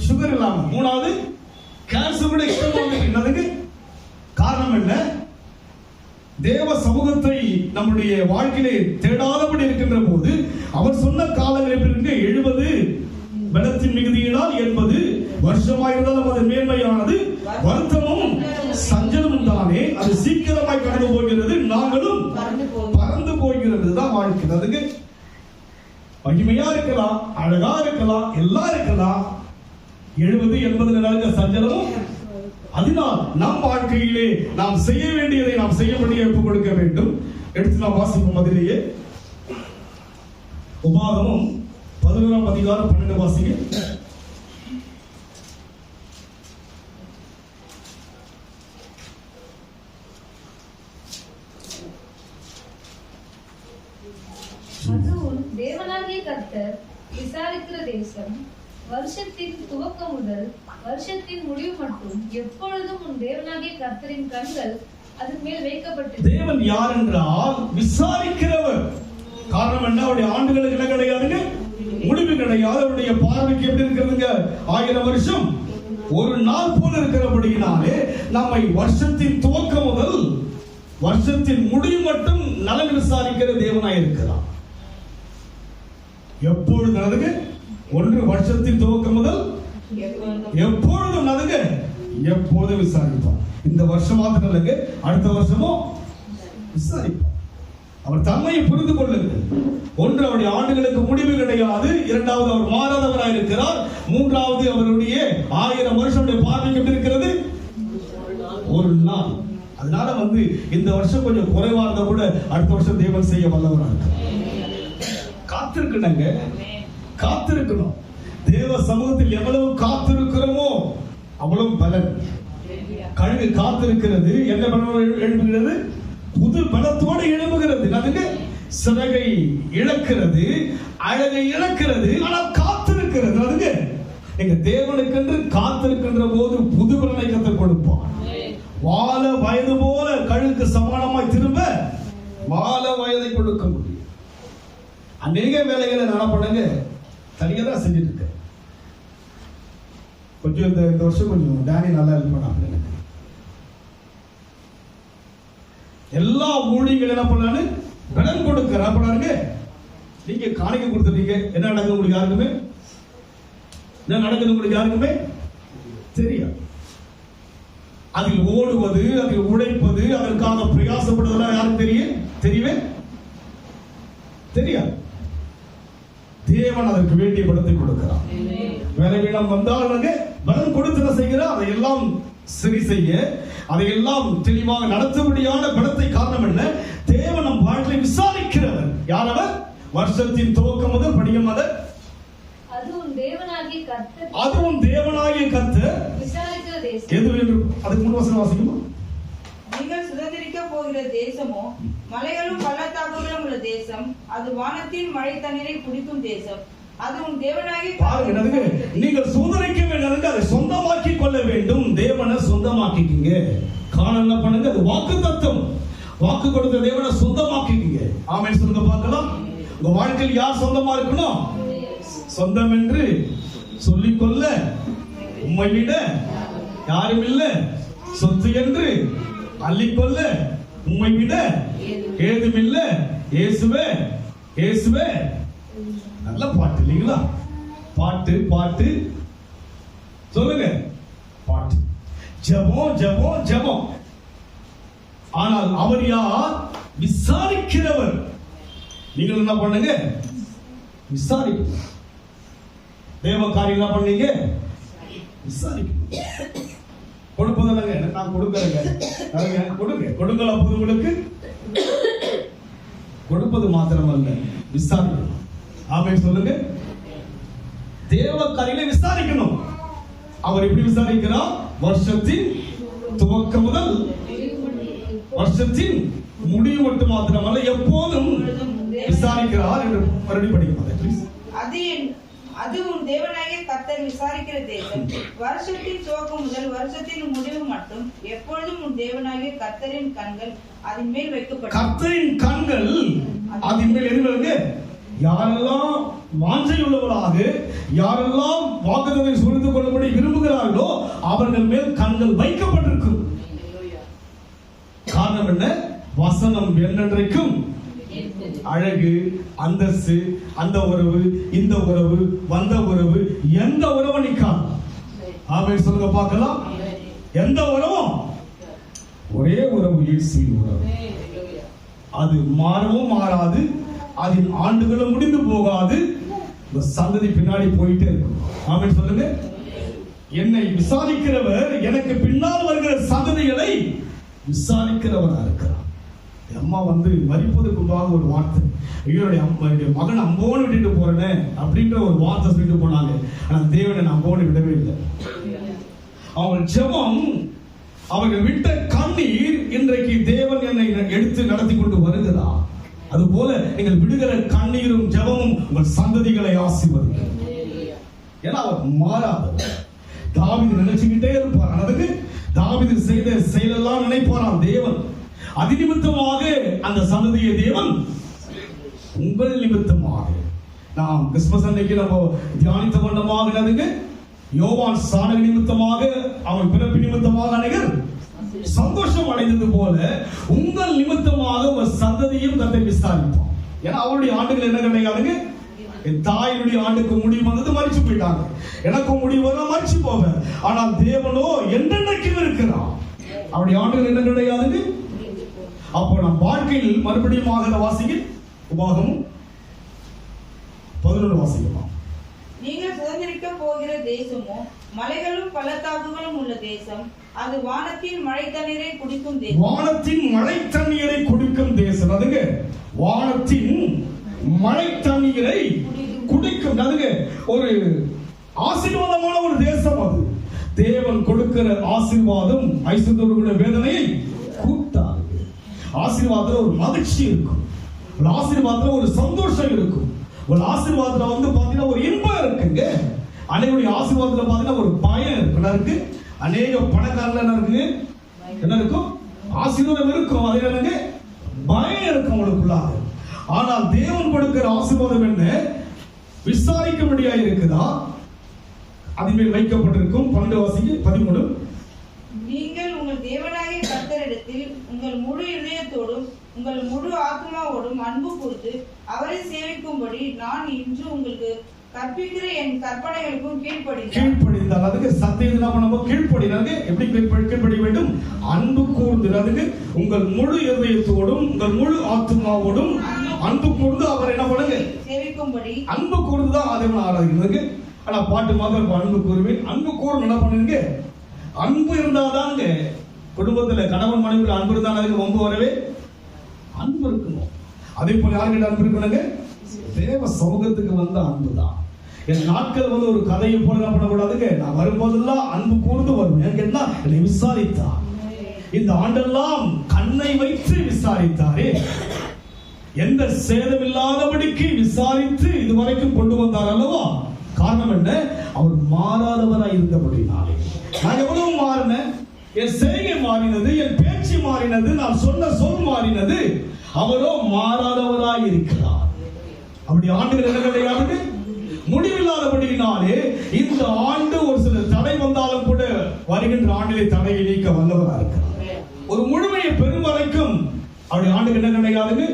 A: சுகர் இல்லாம, மூணாவது கேன்சர் கூட என்னதுக்கு காரணம் என்ன? தேவ சமூகத்தை நம்முடைய வாழ்க்கையிலே தேடாதபடி இருக்கின்ற போது அவர் சொன்ன காலங்களில் 70 பலத்தின் மிகுதியினால் 80 வருஷமாயிருந்தாலும் அது மேன்மையானது, வருத்தமும் சஞ்சலமும் தானே, அது சீக்கிரமாய் கடந்து போகிறது, நாங்களும் பறந்து போகிறது தான் வாழ்க்கை. அதுக்கு மகிமையா இருக்கலாம், அழகா இருக்கலாம், எல்லாம் இருக்கலாம். 70 80 நாளுக்கு சஞ்சலமும். அதனால் நம் வாழ்க்கையிலே நாம் செய்ய வேண்டியதை நாம் செய்யபடியே ஒப்புக் கொடுக்க வேண்டும். எடுத்து நாம் வாசிப்போம். அதிலேயே உபாகமம் 11ஆம் அதிகாரம் 12 வாசிங்க.
B: அதுவும் தேவனாகிய கர்த்தர் விசாரிக்கிற தேசம், வருஷத்தின் துவக்கம் முதல் வருஷத்தின் முடிவு மட்டும் எப்பொழுதும் உன் தேவனாகிய கர்த்தரின் கண்கள் அதன் மேல் வைக்கப்பட்டது.
A: தேவன் யார் என்றால் விசாரிக்கிறவர். காரணம் என்ன? அவருடைய ஆண்டுகளுக்கு என்ன கிடையாதுங்க, முடிவு கிடையாது. அவருடைய பார்வைக்கு எப்படி இருக்கிறதுங்க? 1000 வருஷம் ஒரு நாள் போல இருக்கிறபடியினாலே நம்மை வருஷத்தின் துவக்கம் முதல் வருஷத்தின் முடிவு மட்டும் நலன் விசாரிக்கிற தேவனாய் இருக்கிறார். எப்பொழுது நடந்துங்க? ஒன்று வருஷத்தின் துவக்கம் முதல் எப்பொழுதும் நடந்துங்க, எப்பொழுதும் விசாரிப்பார். இந்த வருஷம் மாத்திரம் இல்லைங்க, அடுத்த வருஷமும் விசாரிப்பார். அவர் தன்மையை புரிந்து கொள்ளுங்கள். ஒன்று, அவருடைய ஆண்டுகளுக்கு முடிவு கிடையாது. இரண்டாவது, அவர் மாறாதவராக இருக்கிறார். மூன்றாவது, அவருடைய 1000 வருஷம் பார்வைக்கு எப்படி இருக்கிறது? ஒரு நாள். அதனால இந்த வருஷம் கொஞ்சம் குறைவா இருந்தா கூட அடுத்த வருஷம் தேவன் செய்ய வல்லவராக இருக்கிறார். காத்திருக்கணுங்க, காத்திருக்கணும். தேவ சமூகத்தில் எவ்வளவு காத்திருக்கிறோமோ அவ்வளவு பலன். கழுகு காத்திருக்கிறது, என்ன பலன் எழுப்புகிறது? புது பலத்தோடு எழுப்புகிறது. அதுக்கு சிறகை இழக்கிறது, அழகை இழக்கிறது, ஆனால் காத்திருக்கிறது. அதுக்கு நீங்க தேவனுக்கென்று காத்திருக்கின்ற போது புது பலனை கற்றுக் கொடுப்பான். வாழ வயது போல கழுகுக்கு சமானமாய் திரும்ப வாழ வயதை கொடுக்க முடியும். அநேக வேலைகளை நான் பண்ணுங்க தனியாக தான் செஞ்சுட்டு இருக்க. கொஞ்சம் இந்த வருஷம் கொஞ்சம் டேனி நல்லா இருப்பான். எல்லா ஊழியர்கள் என்ன பண்ணாரு? பலன் கொடுக்கிற பண்ணாருங்க. நீங்க காணிக்கை கொடுத்துட்டீங்க, என்ன நடக்குது உங்களுக்கு யாருக்குமே? என்ன நடக்குது உங்களுக்கு யாருக்குமே தெரியாது. அதில் ஓடுவது, அதில் உழைப்பது, அதற்காக பிரயாசப்படுவதெல்லாம் யாருக்கு தெரியும்? தெரியவே தெரியாது. தேவன் அதற்கு வேண்டிய பலத்தை கொடுக்கிறார். வேலையிடம் வந்தால் பலன் கொடுத்து செய்கிறார். அதையெல்லாம் சரி செய்ய, அதையெல்லாம் தெளிவாக நடத்தும்படியான பலத்தை காரணம் என்ன? தேவன் நம் வாழ்க்கையை விசாரிக்கிறவர். யார் அவர்? வருஷத்தின் துவக்கம் முதல் படியும் அவர்.
B: அதுவும் தேவனாகிய கர்த்தர்,
A: அதுவும் தேவனாகிய கர்த்தர்
B: விசாரிக்கிற தேசம்.
A: எது என்று அதுக்கு முன் வசனம் வாசிக்குமா?
C: நீங்கள் சுதந்திரிக்க போகிற தேசமோ மலைகளும் பள்ளத்தாக்குகளும் உள்ள தேசம், அது வானத்தின் மழை தண்ணீரை குடிக்கும் தேசம், அது உன் தேவனாகிய
A: பாருங்க. நீங்கள் சுதந்திரிக்க வேண்டும், அதை சொந்தமாக்கி கொள்ள வேண்டும். தேவனை சொந்தமாக்கிக்கீங்க. காணல பண்ணுங்க, அது வாக்கு தத்துவம். வாக்கு கொடுத்த தேவனை சொந்தமாக்கிக்கீங்க. ஆமென் சொல்லுங்க பார்க்கலாம். உங்க வாழ்க்கையில் யார் சொந்தமா இருக்கணும்? சொந்தம் என்று சொல்லிக்கொள்ள உம்மை விட யாரும் இல்லை. சொத்து என்று அள்ளிக்கொள்ள உம்மை விட ஏதுமில்லை. இயேசுவே இயேசுவே. நல்ல பாட்டு இல்லைங்களா? பாட்டு பாட்டு சொல்லுங்க, பாட்டு. ஜெபம் ஜெபம் ஜெபம். ஆனால் அவர் யார்? விசாரிக்கிறவர். நீங்கள் என்ன பண்ணுங்க? விசாரிக்கணும். தேவ காரியம் என்ன பண்ணீங்க? விசாரிக்கணும். கொடுப்பதில்லைங்க, நான் கொடுக்கறேங்க. கொடுங்க, கொடுங்கள். அப்போது உங்களுக்கு கொடுப்பது மாத்திரமல்ல, விசாரிக்கணும். ஆமென் சொல்லுங்க. தேவ காரியங்களை விசாரிக்கணும். அவர் எப்படி விசாரிக்கிறார்? வருஷத்தின் துவக்கம் முதல் வருஷத்தின் முடிவு மட்டும் மாத்திரமல்ல, எப்போதும் விசாரிக்கிறார் என்று மறுபடியும் படிக்கும்.
C: அது உன் தேவனாகிய கர்த்தர் விசாரிக்கிற தேசம். வருஷத்தின் துவக்கம் முதல் வருஷத்தின் முடிவு மட்டும் எப்பொழுதும் உன் தேவனாகிய கர்த்தரின் கண்கள் அதன் மேல் வைக்கப்படும்.
A: கர்த்தரின் கண்கள் அதன் மேல் எதுவுங்க? யாரெல்லாம் வாஞ்சையுள்ளவர்களாக, யாரெல்லாம் வாக்குத்தத்தத்தை சுமந்து கொள்ளும்படி விரும்புகிறார்களோ அவர்கள் மேல் கண்கள் வைக்கப்பட்டிருக்கும். காரணம் என்ன? வசனம் என்றென்றைக்கும் அழகு, அந்தஸ்து, அந்த உறவு, இந்த உறவு, வந்த உறவு, எந்த உறவு நிக்காது. ஆமென் சொல்லுங்க பார்க்கலாம். எந்த உறவும்? ஒரே உறவு, இயேசுவின் உறவு. அது மாறவும் மாறாது, அதன் ஆண்டுகளும் முடிந்து போகாது, சந்ததி பின்னாடி போயிட்டே இருக்கும். ஆமென் சொல்லுங்க. என்னை விசாரிக்கிறவர் எனக்கு பின்னால் வருகிற சந்ததிகளை விசாரிக்கிறவரா இருக்கிறார். அம்மா மரிப்பதற்கு முன்பாக ஒரு வார்த்தை, என்னுடைய மகன் அம்போன்னு விட்டுட்டு போறேன்னு அப்படின்ற ஒரு வார்த்தை சொல்லிட்டு போனாங்க. ஆனா தேவனை அம்போன்னு விடவே இல்லை. அவர்கள் ஜெபம், அவர்கள் விட்ட கண்ணீர் இன்றைக்கு தேவன் என்னை எடுத்து நடத்தி கொண்டு வருகிறார். அதுபோல நீங்கள் விடுகிற கண்ணீரும் ஜெபமும் உங்கள் சந்ததிகளை ஆசீர்வதிக்கும். ஏன்னா அவர் மாறாதவர். தாவீது நினைச்சுக்கிட்டே இருப்பார். அதுக்கு தாவீது செய்த செயலெல்லாம் நினைப்பாராம் தேவன். அது நிமித்தமாக அந்த சந்ததியை தேவன் உங்கள் நிமித்தமாக, நாம் கிறிஸ்துமஸ் அன்னைக்கு நம்ம தியானித்த வண்ணமாக யோவான் சாணக நிமித்தமாக, அவன் பிறப்பு நிமித்தமாக அனைவர் சந்தோஷம் அடைந்தது போல உங்கள் நிமித்தமாக ஒரு சந்ததியும் கர்த்தர் விசாரிப்பான். ஏன்னா அவருடைய ஆண்டுகள் என்ன கிடையாதுங்க? என் தாயினுடைய ஆண்டுக்கு முடிவு வந்தது, மரிச்சு போயிட்டாங்க. எனக்கும் முடிவு வர மரிச்சு போவேன். ஆனால் தேவனோ என்றென்றைக்கும் இருக்கிறான். அவருடைய ஆண்டுகள் என்ன கிடையாதுங்க? அப்போ நம் வாழ்க்கையில் மறுபடியும் வாசிக்க உபாகமும் 11 வாசிக்கலாம்.
C: நீங்கள் சுதந்திரிக்க போகிற தேசமோ மலைகளும் பள்ளத்தாக்குகளும் உள்ள தேசம், அது வானத்தின் மழை தண்ணீரை குடிக்கும் தேசம்.
A: வானத்தின் மழை தண்ணீரை குடிக்கும் தேசம். அதுங்க வானத்தின் மழை தண்ணீரை குடிக்கும். அதுங்க ஒரு ஆசீர்வாதமான ஒரு தேசம். அது தேவன் கொடுக்கிற ஆசீர்வாதம் ஐஸ்வர்யத்தோடு வேதனையை கூட்டாது. ஆசீர்வாதத்துல ஒரு மகிழ்ச்சி இருக்கும், ஒரு ஆசீர்வாதத்துல ஒரு சந்தோஷம் இருக்கும், ஒரு ஆசீர்வாதத்துல பாத்தீங்கன்னா ஒரு இன்பம் இருக்குங்க. அனைவருடைய ஆசீர்வாதத்துல பாத்தீங்கன்னா ஒரு பயம் இருக்கு. அநேக பணக்காரர்கள் என்ன இருக்குங்க? என்ன இருக்கும்? ஆசீர்வாதம் இருக்கும், அது என்னங்க? பயம் இருக்கும் அவங்களுக்குள்ளாக. ஆனால் தேவன் கொடுக்கிற ஆசீர்வாதம் என்ன? விசாரிக்கும்படியா இருக்குதா? அதில் வைக்கப்பட்டிருக்கும். 12:13.
C: நீங்கள் உங்கள் தேவனாகிய கர்த்தரிடத்தில் உங்கள் முழு இதயத்தோடும் உங்கள் முழு ஆத்மாவோடும் அன்பு கூர்ந்து அவரை சேவிக்கும்படி நான் இன்று உங்களுக்கு கற்பிக்கிற என் கற்பனைகளுக்கும் கீழ்ப்படிந்தால், அதுக்கு சத்தியத்தை நம்ம கீழ்ப்படினாங்க. எப்படி கீழ்ப்படிய வேண்டும்? அன்பு கூர்ந்து, அதுக்கு உங்கள் முழு இதயத்தோடும் உங்கள் முழு ஆத்மாவோடும் அன்பு கூர்ந்து அவர் என்ன பண்ணுங்க? சேவிக்கும்படி. அன்பு கூர்ந்துதான் தேவனை ஆராதிக்கிறது. ஆனா பாட்டு மாதிரி அன்பு கூறுவேன், அன்பு கூர்ந்து என்ன பண்ணுங்க? அன்பு இருந்தாதாங்க குடும்பத்துல கணவன் மனைவி அன்பு இருந்தா அதுக்கு வம்பு வரவே அன்பு இருக்கணும். அதே போல யாருக்கிட்ட அன்பு இருக்கணுங்க? தேவ சமூகத்துக்கு வந்த அன்புதான். என் நாட்கள் ஒரு கதையை போல என்ன பண்ணக்கூடாதுங்க. நான் வரும்போதெல்லாம் அன்பு கூர்ந்து வருவேன். கேட்டா என்னை விசாரித்தார். இந்த ஆண்டெல்லாம் கண்ணை வைத்து விசாரித்தாரே, எந்த சேதமில்லாதபடிக்கு விசாரித்து இதுவரைக்கும் கொண்டு வந்தார் அல்லவா? காரணம் என்ன? அவர் மாறாதவராய் இருந்தபடினாலே. நான் எவ்வளவு மாறினேன், என் செய்கை மாறினது, என் பேச்சு மாறினது, நான் சொன்ன சொல் மாறினது. அவரோ மாறாதவராய் இருக்கிறார். அப்படி ஆண்டுகள் என்ன கிடையாது, முடிவில்லாதபடினாலே இந்த ஆண்டு ஒரு சில தடை வந்தாலும் கூட வருகின்ற ஆண்டிலே தடையை நீக்க வல்லவராக இருக்கிறார். ஒரு முழுமையை பெறும் வரைக்கும் அவருடைய ஆண்டுகள் என்ன கிடையாது,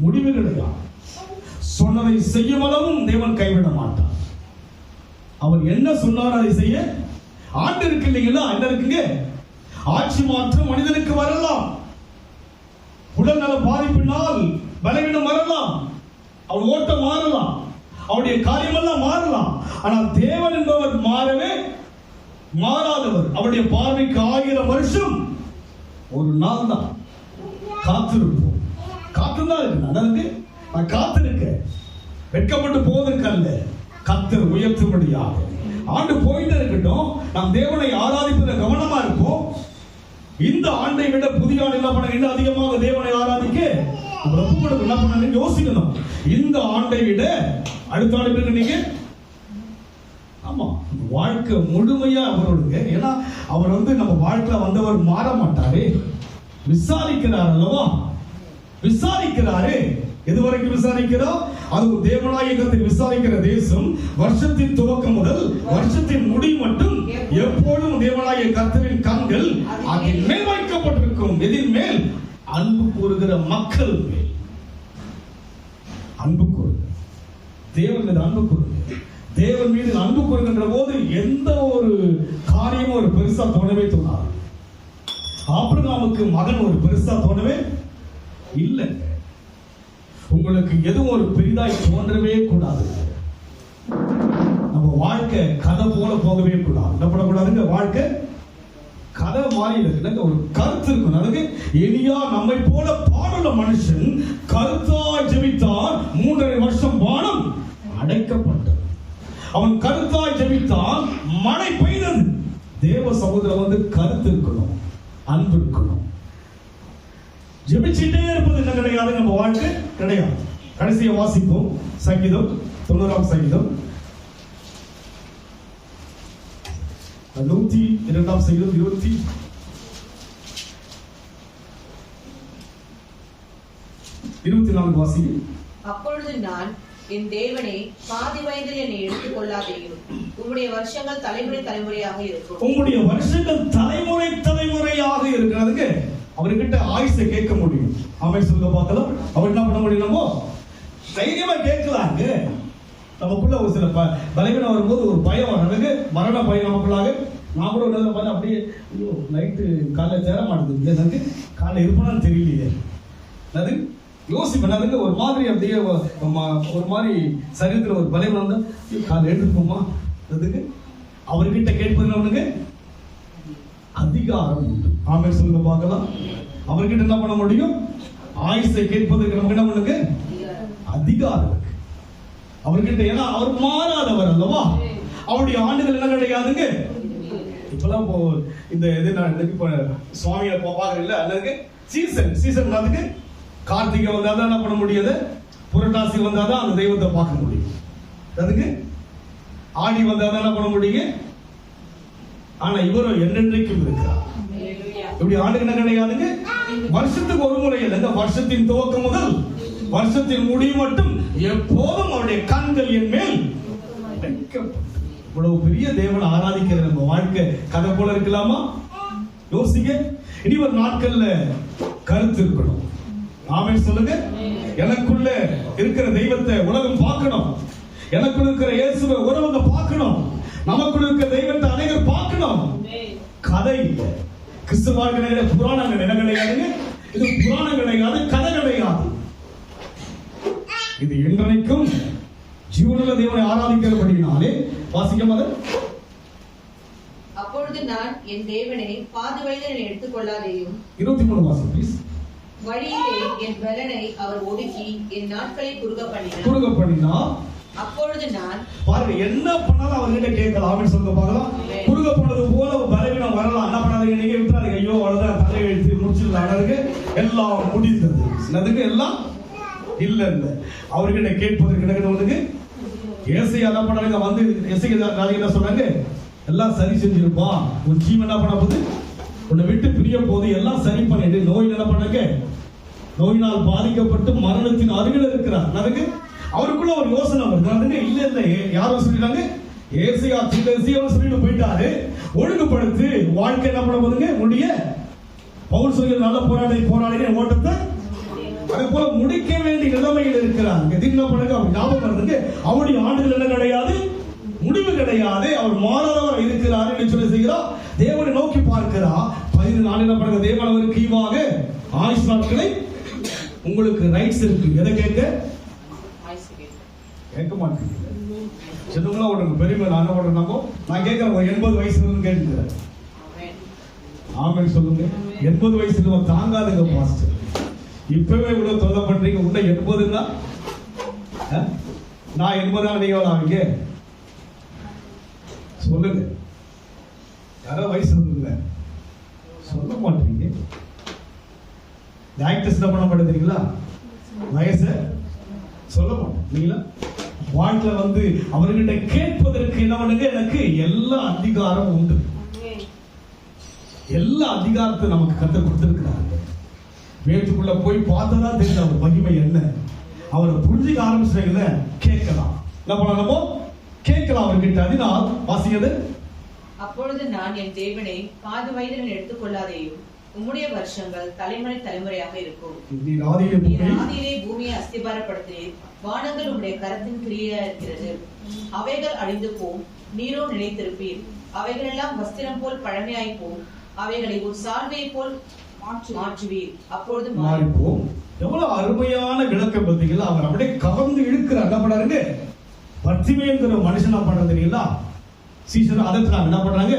C: முடிவு கிடையாது. சொன்னதை செய்யும் அளவும் தேவன் கைவிட மாட்டார். அவர் என்ன சொன்னார் அதை செய்ய ஆண்டு இருக்கு இல்லைங்களா? என்ன இருக்குங்க? ஆட்சி மாற்றம் மனிதனுக்கு வரலாம், உடல் நல பாதிப்பினால் பலவீனம் வரலாம், அவர் ஓட்டம் மாறலாம், அவருடைய காரியமெல்லாம் மாறலாம். ஆனால் தேவன் என்பவர் மாறவே மாறாதவர். அவருடைய பார்வைக்கு 1000 வருஷம் ஒரு நாள் தான். காத்திருப்போம். காத்துதான் இருக்கு. அதற்கு நான் காத்திருக்கேன். வெட்கப்பட்டு போவதற்கு அல்ல, கர்த்தர் உயர்த்தும்படியாக. ஆண்டு போயிட்டே இருக்கட்டும், நாம் தேவனை ஆராதிப்பதில் கவனமா இருப்போம். இந்த ஆண்டை விட புதிய ஆண்டு என்ன பண்ண, இன்னும் அதிகமாக தேவனை ஆராதிக்க என்ன பண்ண யோசிக்கணும். இந்த ஆண்டை விட அடுத்த ஆண்டு நீங்க
A: வாழ்க்கை முழுமையா அவரோடுங்க. ஏன்னா அவர் நம்ம வாழ்க்கையில வந்தவர் மாற மாட்டாரே. விசாரிக்கிறார் அல்லவா? விசாரிக்கிறாரே. எதுவரைக்கும் விசாரிக்கிறோம்? அது தேவனாகிய கர்த்தர் விசாரிக்கிற தேசம். வருஷத்தின் துவக்கம் முதல் வருஷத்தின் முடி மட்டும் எப்பொழுதும் தேவனாகிய கர்த்தரின் கண்கள் அதன் மேல் வைக்கப்பட்டிருக்கும். எதின் மேல்? அன்பு கூறுகிற மக்கள் மேல் அன்பு கூறுங்க. தேவன் மீது அன்பு கூறுங்க. தேவன் மீது அன்பு கூறுகின்ற போது எந்த ஒரு காரியமும் ஒரு பெருசா தோணவே தோணாது. ஆபிரகாமுக்கு மகன் ஒரு பெருசா தோணவே இல்லைங்க. உங்களுக்கு எதுவும் ஒரு பெரிதாய் தோன்றவே கூடாது. நம்ம வாழ்க்கை கதை போல போகவே கூடாது. என்ன பண்ணக்கூடாதுங்க? வாழ்க்கை கதை மாதிரி இருக்கு. ஒரு கருத்து இருக்கும். அதுக்கு எலியா நம்மை போல பாடுள்ள மனுஷன் கருத்தாய் ஜெபித்தார். 3.5 வருஷம் வானம் அடைக்கப்பட்டது. அவன் கருத்தாய் ஜெபித்தான், மழை பெய்தது. தேவ சமுதிரம் கருத்து இருக்கணும், அன்பு இருக்கணும். ஜெபிச்சுட்டே இருப்பது என்ன கிடையாது, நம்ம வாழ்க்கை கிடையாது. கடைசியை வாசிப்போம். சங்கீதம் 90ஆம் சங்கீதம் 102ஆம் சங்கீதம் 24 வாசிங்க.
D: அப்பொழுது நான், என் தேவனே, பாதி வயதில் என்னை எடுத்துக் கொள்ளாதேயும், உம்முடைய வருஷங்கள் தலைமுறை தலைமுறையாக இருக்கும்.
A: உம்முடைய வருஷங்கள் தலைமுறை தலைமுறையாக இருக்கிறதுக்கு அவர்கிட்ட ஆயுசை கேட்க முடியும். ஆமென் சொல்லுங்க பார்க்கலாம். அவர் என்ன பண்ண முடியும்? நம்ம தைரியமா கேட்கலாங்க. நமக்குள்ள ஒரு சில பலவீனம் வரும்போது ஒரு பயம் வர்றதுக்கு, மரண பயம் நமக்குள்ளாக. நான் கூட ஒரு பார்த்து அப்படியே ஐயோ நைட்டு காலைல தேர மாட்டேங்குது, எனக்கு காலைல இருப்பேன்னு தெரியலையே, அது யோசிப்பேன். அதுக்கு ஒரு மாதிரி அப்படியே ஒரு மாதிரி சரீரத்தில் ஒரு பலவீனம் வந்தா காலைல எடுத்துப்போமா. அதுக்கு அவர்கிட்ட கேட்பது அவனுக்கு அதிகாரம் உண்டு. ஆமென் சொல்லுங்க பார்க்கலாம். அவர்கிட்ட என்ன பண்ண முடியும்? ஆயுசை கேட்பதற்கு நமக்கு என்ன பண்ணுங்க? அதிகாரம் இருக்கு அவர்கிட்ட. ஏன்னா அவர் மாறாதவர் அல்லவா? அவருடைய ஆண்டுகள் என்ன கிடையாதுங்க. இப்பெல்லாம் இந்த இது இப்ப சுவாமியை பாக்குறீங்களா? அல்லது சீசன் அதுக்கு கார்த்திகை வந்தாதான் என்ன பண்ண முடியாது, புரட்டாசி வந்தாதான் அந்த தெய்வத்தை பார்க்க முடியும். அதுக்கு ஆடி வந்தாதான் என்ன பண்ண முடியுங்க. ஆனா இவரும் என்னென்றைக்கும் இருக்கிறார். இப்படி ஆண்டு என்ன கிடையாதுங்க. வருஷத்துக்கு ஒரு முறை இல்லைங்க. வருஷத்தின் துவக்கம் முதல் வருஷத்தின் முடிவு மட்டும் எப்போதும் அவருடைய கண்கள் என் மேல் வைக்கப்படும். இவ்வளவு பெரிய தேவனை ஆராதிக்கிற நம்ம வாழ்க்கை கதை போல இருக்கலாமா? யோசிங்க. இனி ஒரு நாட்கள்ல கருத்து இருக்கணும். ஆமென் சொல்லுங்க. எனக்குள்ள இருக்கிற தெய்வத்தை உலகம் பார்க்கணும். எனக்குள்ள இருக்கிற இயேசுவை உறவங்க பார்க்கணும். நமக்குள்ள இருக்கிற தெய்வத்தை அனைவரும் பார்க்கணும். கதை இல்லை. கிறிஸ்துவ வாழ்க்கை புராணங்கள் என்ன கிடையாதுங்க. இது புராணம் கிடையாது, கதை கிடையாது. இது இன்றைக்கும் ஜீவனுள்ள தேவனை ஆராதிக்கிறபடினாலே வாசிக்கமாக.
D: அப்பொழுது நான், என் தேவனே, பாதி வயதில் என்னை எடுத்துக் கொள்ளாதேயும்.
A: 23 வாசிங்க ப்ளீஸ்.
D: வழியிலே என் பலனை அவர் ஒடுக்கி என் நாட்களை குறுக பண்ணினார். அப்பொழுது நான்,
A: பாருங்க, என்ன பண்ணாலும் அவர்கிட்ட கேட்கலாம். ஆமென் சொல்லுங்க பார்க்கலாம். குறுக பண்ணது போல பலவீனம் வரலாம். என்ன பண்ணாதீங்க, நீங்க விட்டுறாதீங்க. ஐயோ அவ்வளவுதான், தலை எழுத்து முடிச்சிடலாம். அதுக்கு எல்லாம் முடிந்தது. அதுக்கு எல்லாம் இல்ல இல்ல. அவர்கிட்ட கேட்பதற்கு எனக்கு ஏசையா என்ன பண்ணாங்க வந்து என்ன சொன்னாங்க, எல்லாம் சரி செஞ்சிருப்பா. ஒரு ஜீவன் என்ன பண்ண போது, உன்னை விட்டு பிரிய போது எல்லாம் சரி பண்ணிட்டு. நோய் என்ன பண்ணாங்க, நோயினால் பாதிக்கப்பட்டு மரணத்தின் அருகில் இருக்கிறார். அதுக்கு அவருக்குள்ள ஒரு யோசனை வருது. இல்ல இல்ல, யாரும் சொல்லிட்டாங்க, ஏசையா தீர்க்கதரிசியவர் சொல்லிட்டு போயிட்டாரு, ஒழுங்குபடுத்து வாழ்க்கை என்ன பண்ண போதுங்க முடிய. பவுல் சொல்கிற நல்ல போராடின ஓட்டத்தை அதே போல முடிக்க வேண்டிய நிலைமையில் இருக்கிறார். என்ன பண்ணுங்க, அவர் ஞாபகம் வருதுங்க. அவருடைய ஆண்டுகள் என்ன கிடையாது, முடிவு கிடையாது. அவர் மாறாதவர் இருக்கிறார் என்று சொல்லி செய்கிறார். தேவனை நோக்கி பார்க்கிறார். 15 நாள் என்ன பண்ணுங்க, தேவன் அவருக்கு ஈவாக ஆயுஷ் நாட்களை உங்களுக்கு ரைட்ஸ் இருக்கு. எதை கேட்க மாட்டீங்க. சின்னங்களா ஓடுங்க, பெரியவங்க நாங்க ஓடுற நான் கேட்கிறேன், 80 வயசுல கேட்டுக்கிறேன். ஆமென் சொல்லுங்க. 80 வயசுல தாங்காதுங்க பாஸ்டர். இப்பவே இவ்வளவு தொல்லை பண்றீங்க. உன்ன 80 தான், நான் 80 நீங்க ஆவீங்க சொல்லுங்க. யாரோ வயசு இருக்குல்ல சொல்ல மாட்டீங்க. ஆக்டர்ஸ் என்ன பண்ண மாட்டேங்கிறீங்களா, வயசை சொல்ல மாட்டீங்களா. வாழ்க்கையில வந்து அவர்கிட்ட கேட்பதற்கு என்ன பண்ணுங்க, எனக்கு எல்லா அதிகாரம் உண்டு. எல்லா அதிகாரத்தை நமக்கு கற்றுக் கொடுத்திருக்கிறாங்க. வேட்டுக்குள்ள போய் பார்த்தா தெரியும் அவர் மகிமை என்ன. அவரை புரிஞ்சுக்க ஆரம்பிச்சுல கேட்கலாம். என்ன பண்ணணும், கேட்கலாம் அவர்கிட்ட. அதனால் வாசியது,
D: அப்பொழுது நான் என் தேவனை பாதி வயதில் எடுத்துக்கொள்ளாதேயும் உம்முடைய வருஷங்கள் தலைமுறை தலைமுறையாக இருக்கும். நீர் ஆதியிலே பூமியை அஸ்திபாரப்படுத்தினீர். வானங்கள் உம்முடைய கரத்தின் கிரியா இருக்கிறது. அவைகள் அழிந்து போம், நீரோ நிலைத்திருப்பீர். அவைகள் எல்லாம் வஸ்திரம் போல் பழமையாய் போம். அவைகளை ஒரு சால்வையை போல் மாற்றுவீர், அப்பொழுது
A: மாறிப்போம். எவ்வளவு அருமையான விளக்கம் பார்த்தீங்களா? அவர் அப்படியே கவர்ந்து இழுக்கிறார். என்ன பண்றாருங்க, பர்த்திமேங்கிற மனுஷனா பண்றது தெரியுங்களா? சீசன் அதற்கு என்ன பண்றாங்க,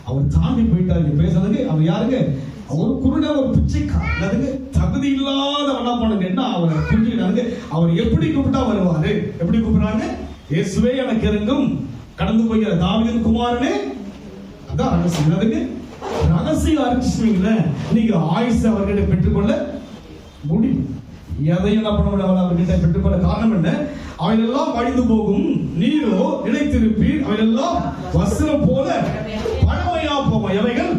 A: அவர் தாண்டி போயிட்டாரு பேசுறதுக்கு. அவர் யாருங்க, அவர் குருட, ஒரு பிச்சைக்காரங்க, தகுதி இல்லாத என்ன பண்ணுங்க, என்ன அவரை புரிஞ்சுக்கிறாங்க. அவர் எப்படி கூப்பிட்டா வருவாரு, எப்படி கூப்பிடுறாங்க, இயேசுவே எனக்கு இறங்கும், கடந்து போகிற தாவீதின் குமாரனே. அதான் ரகசியம். ரகசியம் அறிஞ்சுவீங்கள, நீங்க ஆயுசு அவர்கிட்ட பெற்றுக்கொள்ள முடியும். எதையும் என்ன பண்ண முடியாது அவர்கிட்ட பெற்றுக்கொள்ள. காரணம் என்ன, அவையெல்லாம் அழிந்து போகும், நீரோ நிலைத்திருப்பீர். அவையெல்லாம் வஸ்திரம் போல பழமையா போகும். எவைகள்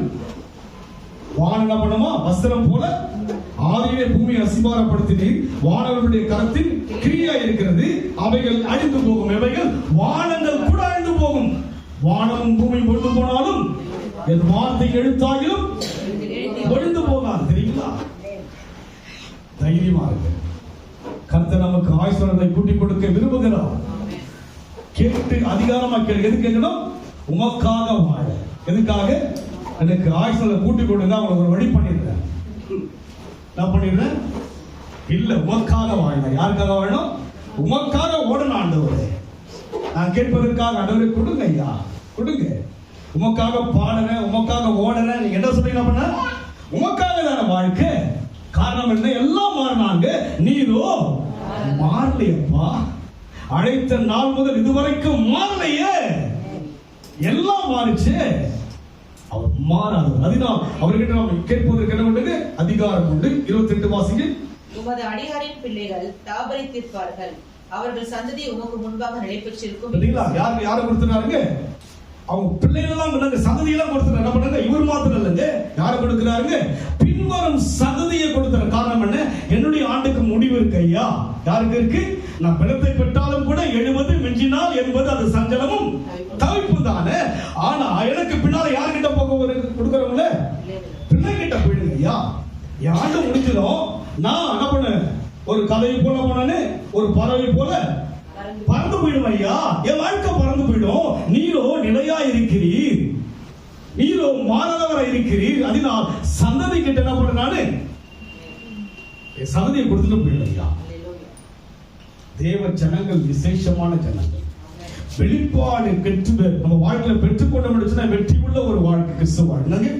A: வானம் என்ன பண்ணுமா, வஸ்திரம் போல. ஆதியிலே பூமியை அஸ்திபாரப்படுத்தினீர். வானவர்களுடைய கரத்தின் கிரியா இருக்கிறது. அவைகள் அழிந்து போகும். எவைகள், வானங்கள் கூட அழிந்து போகும். வானமும் பூமியும் ஒழிந்து போனாலும் என் வார்த்தை எழுத்தாகிலும் ஒழிந்து போகாது. தெரியுங்களா? தைரியமா இருக்கு. கர்த்தர் நமக்கு ஆயுசுகளை கூட்டிக் கொடுக்க விரும்புகிறார். கேட்டு அதிகாரமா கேட்க. எது கேட்கணும், உமக்காக வாழ. எதுக்காக, எனக்கு ஆயுசுகளை கூட்டிக் கொடுங்க, அவங்களுக்கு ஒரு வழி பண்ணிடுறேன். நான் பண்ணிடுறேன் இல்ல, உமக்காக வாழணும். யாருக்காக வாழணும், உமக்காக ஓடணும். ஆண்டவரே, நான் கேட்பதற்காக ஆண்டவரே கொடுங்க ஐயா, கொடுங்க. உமக்காக பாடுறேன், உமக்காக ஓடுறேன். நீங்க என்ன சொல்றீங்க, பண்ண உமக்காக தான வாழ்க்கை. காரணம் என்ன, எல்லாம் மாறினாங்க, நீரோ மாறலையப்பா. அழைத்த நாள் முதல் இதுவரைக்கும் மாறலையே, எல்லாம் மாறிச்சு. அவர் மாறாதவர். அதனால் அவர்கிட்ட நாம் கேட்பதற்கு என்ன உண்டு, அதிகாரம் உண்டு. 28 வாசிங்க.
D: உமது அடியாரின் பிள்ளைகள் தாபரித்திருப்பார்கள், அவர்கள் சந்ததி உமக்கு முன்பாக நிலைபெற்றிருக்கும்.
A: யாரு கொடுத்துறாருங்க, அவங்க பிள்ளைகளெல்லாம் சந்ததியெல்லாம் கொடுத்துறாரு. என்ன பண்ணாங்க, இவர் மாத்திரம் இல்லைங்க, யாரு கொடுக்கிறாருங்க, பின்வரும் சந்ததியை கொடுக்கிற. காரணம் என்ன, என்னுடைய ஆண்டுக்கு முடிவு இருக்கு ஐயா. யாருக்கு இருக்கு, நான் பிணத்தை பெற்றாலும் கூட 70 மிஞ்சினால் 80, அது சஞ்சலமும் தவிப்பு தானே. ஆனா எனக்கு பின்னால யாருக்கிட்ட போக கொடுக்கறவங்கள, பிள்ளை கிட்ட போயிடுங்க ஐயா. என் ஆண்டு முடிஞ்சிடும், நான் என்ன பண்ண, ஒரு கதையை போல போனே, ஒரு பறவை போல பறந்து போயிடும் ஐயா. என் வாழ்க்கை பறந்து போயிடும். நீரோ நிலையா இருக்கிறீர், நீரோ மாறாதவராக இருக்கிறீர். அதனால் சந்ததி கிட்ட என்ன பண்ண, நானு சந்ததியை கொடுத்துட்டு போயிடும் ஐயா. தேவ ஜனங்கள் விசேஷமான ஜனங்கள். வெளிப்பாடு பெற்று நம்ம வாழ்க்கையில பெற்றுக்கொள்ள முடிச்சுன்னா வெற்றி உள்ள ஒரு வாழ்க்கை கிறிஸ்துவ வாழ்க்கை.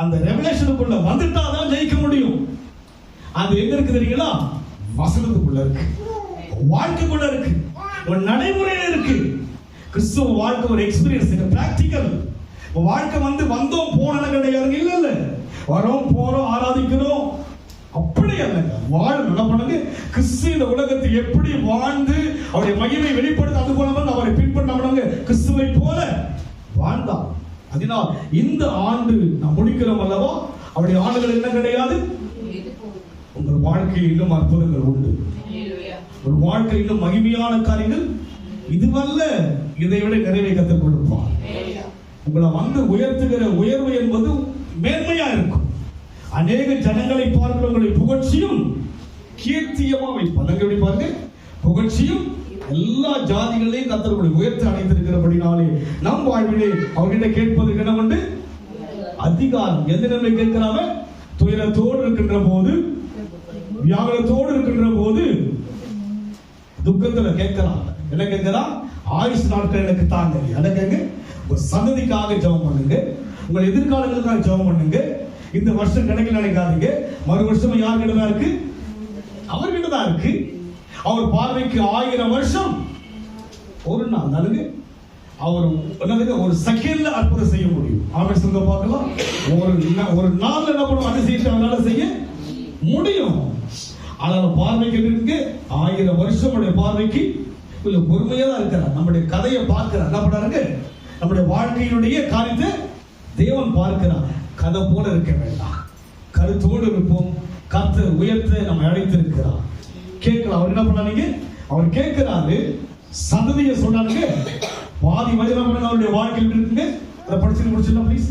A: அந்த ரெவலேஷனுக்குள்ள வந்துட்டாதான் ஜெயிக்க முடியும். அது எங்க இருக்கு தெரியுங்களா, வசனத்துக்குள்ள இருக்கு, வாழ்க்கைக்குள்ள இருக்கு, ஒரு நடைமுறையில இருக்கு. கிறிஸ்துவ வாழ்க்கை ஒரு எக்ஸ்பீரியன்ஸ், பிராக்டிக்கல் வாழ்க்கை. வந்து வந்தோம் போன கிடையாது, இல்ல இல்ல, வரோம் போறோம் ஆராதிக்கிறோம், அப்படி அல்ல. வாழ என்ன பண்ணுங்க, கிறிஸ்து இந்த உலகத்தில் எப்படி வாழ்ந்து அவருடைய மகிமை வெளிப்படுத்த, அது போல அவரை பின்பற்ற கிறிஸ்துவை போல வாழ்ந்தான். அதனால் இந்த ஆண்டு நாம் முடிக்கிறோம் அல்லவா, அவருடைய ஆண்டுகள் என்ன கிடையாது. உங்கள் வாழ்க்கையில் இன்னும் அற்புதங்கள் உண்டு, ஒரு வாழ்க்கை இன்னும் மகிமையான காரியங்கள் இதுவல்ல, இதை விட நிறைவை கற்றுக் கொடுப்பார். உங்களை வந்து உயர்த்துகிற உயர்வு என்பது மேன்மையா இருக்கும். அநேக ஜனங்களை பார்க்கிற உங்களை புகழ்ச்சியும் கீர்த்தியமா வைப்பார். எப்படி பாருங்க, புகழ்ச்சியும் எல்லா ஜாதிகளையும் கர்த்தர் உயர்த்தி அடைத்திருக்கிறபடினாலே நம் வாழ்விலே அவர்கிட்ட கேட்பதற்கு என்ன உண்டு, அதிகாரம். எந்த நிலைமை கேட்கிறாங்க, துயரத்தோடு இருக்கின்ற போது, வியாகுலத்தோடு இருக்கின்ற போது, துக்கத்துல கேட்கிறாங்க. என்ன கேட்கிறான், ஆயுஷ் நாட்கள் எனக்கு தாங்க. எனக்கு உங்க சந்ததிக்காக ஜெபம் பண்ணுங்க, உங்கள் எதிர்காலங்களுக்காக ஜெபம் பண்ணுங்க. இந்த வருஷம் கிடைக்கல நினைக்காதீங்க, மறு வருஷம் யார்கிட்ட தான் இருக்கு, அவர்கிட்ட தான் இருக்கு. அவர் பார்வைக்கு 1000 வருஷம் ஒரு நாள் தானுங்க. அவர் என்னதுங்க, ஒரு செகண்ட்ல அற்புதம் செய்ய முடியும். ஆமென் சொல்லுங்க பார்க்கலாம். ஒரு நாள்ல என்ன பண்ணுவோம், அதிசயத்தை அவரால செய்ய முடியும். ஆனால் பார்வைக்கு இருக்கு 1000 வருஷம் பார்வைக்கு கொஞ்சம் பொறுமையா தான் இருக்கிறார். நம்முடைய கதையை பார்க்கிறார். என்ன பண்றாரு? நம்முடைய வாழ்க்கையினுடைய காரியத்தை தேவன் பார்க்கிறார். கதை போல இருக்க வேண்டாம், கருத்தோடு இருப்போம். கர்த்தர் உயர்த்த நம்ம அழைத்திருக்கிறார். கேட்கலாம். அவர் என்ன பண்ணாங்க? அவர் கேட்கிறாரு, சந்ததியை சொன்னாங்க. பாதி வயதான அவருடைய வாழ்க்கையில் இருக்குங்க. அதை படிச்சு முடிச்சிடலாம் ப்ளீஸ்.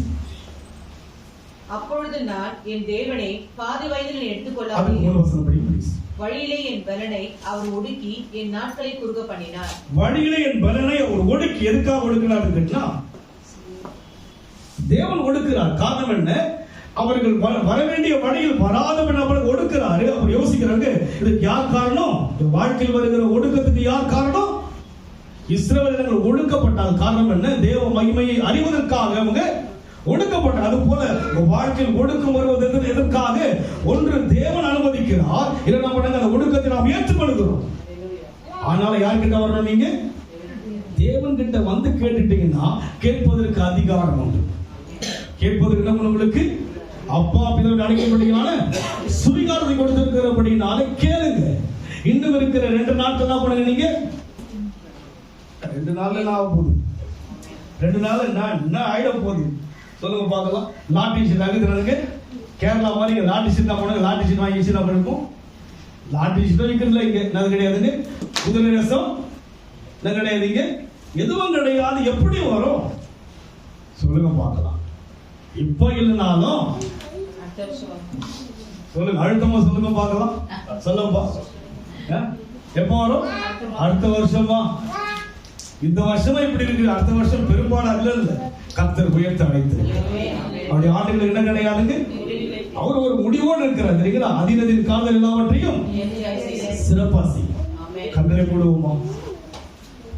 D: அப்பொழுது நான் என் தேவனை பாதி வயதில்
A: அதுக்கு
D: எடுத்துக்கொள்ளாமல்
A: மூணு வசனம் படி ப்ளீஸ்.
D: வழியிலே என் பலனை அவர் ஒடுக்கி என் நாட்களை குறுக பண்ணினார்.
A: வழியிலே என் பலனை அவர் ஒடுக்கி, எதுக்காக ஒடுக்கிறார் கேட்டா, தேவன் ஒடுக்கிறார். காரணம் என்ன? அவர்கள் வர வேண்டிய வழியில் வராதவன் அவர் ஒடுக்கிறாரு. அவர் யோசிக்கிறாங்க, இதுக்கு யார் காரணம்? வாழ்க்கையில் வருகிற ஒடுக்கத்துக்கு யார் காரணம்? இஸ்ரவேலர்கள் ஒடுக்கப்பட்டால் காரணம் என்ன? தேவ மகிமையை அறிவதற்காக அவங்க ஒடுக்கப்பட்டார். அது போல வாழ்க்கையில் ஒடுக்கம் வருவது எதற்காக? ஒன்று தேவன் அனுமதிக்கிறார், இரண்டாம் அந்த ஒடுக்கத்தை நாம் ஏற்றுக்கொள்கிறோம். அதனால யார்கிட்ட வரணும்? நீங்க தேவன் கிட்ட வந்து கேட்டுட்டீங்கன்னா கேட்பதற்கு அதிகாரம் உண்டு. கேட்பதற்கு என்ன? உங்களுக்கு அப்பா பிதாவை அழைக்கும்படியான சுரிகாரத்தை கொடுத்திருக்கிறபடினால கேளுங்க. இன்னும் இருக்கிற 2 நாட்கள் தான் பண்ணுங்க. நீங்க 2 நாள்ல என்ன ஆக போகுது? 2 நாள் என்ன ஆயிட போகுது சொல்லுங்க பார்க்கலாம். லாட்டி சீட் ஆகுதுங்க. கேரளா மாதிரி லாட்டி சீட் தான் போனாங்க. லாட்டி சீட் வாங்கி வச்சு நம்ம இருக்கும். லாட்டி சீட் வைக்கிறதுல இங்க அது கிடையாதுங்க. குதிரை ரசம் கிடையாதுங்க. எதுவும் கிடையாது. எப்படி வரும் சொல்லுங்க பார்க்கலாம். இப்ப இல்லைனாலும் சொல்லுங்க, அழுத்தமா சொல்லுங்க பார்க்கலாம். சொல்லுப்பா, எப்ப வரும்? அடுத்த வருஷமா? இந்த வருஷமா இப்படி இருக்கு, அடுத்த வருஷம் பெரும்பாலும் அல்ல. கர்த்தர் உயர்த்த அழைத்து அவருடைய ஆண்டுகள் என்ன கிடையாதுங்க. அவர் ஒரு முடிவோடு இருக்கிறார் தெரியுங்களா? அதினதின் காதல் எல்லாவற்றையும் சிறப்பா செய்யும். கண்களை போடுவோமா?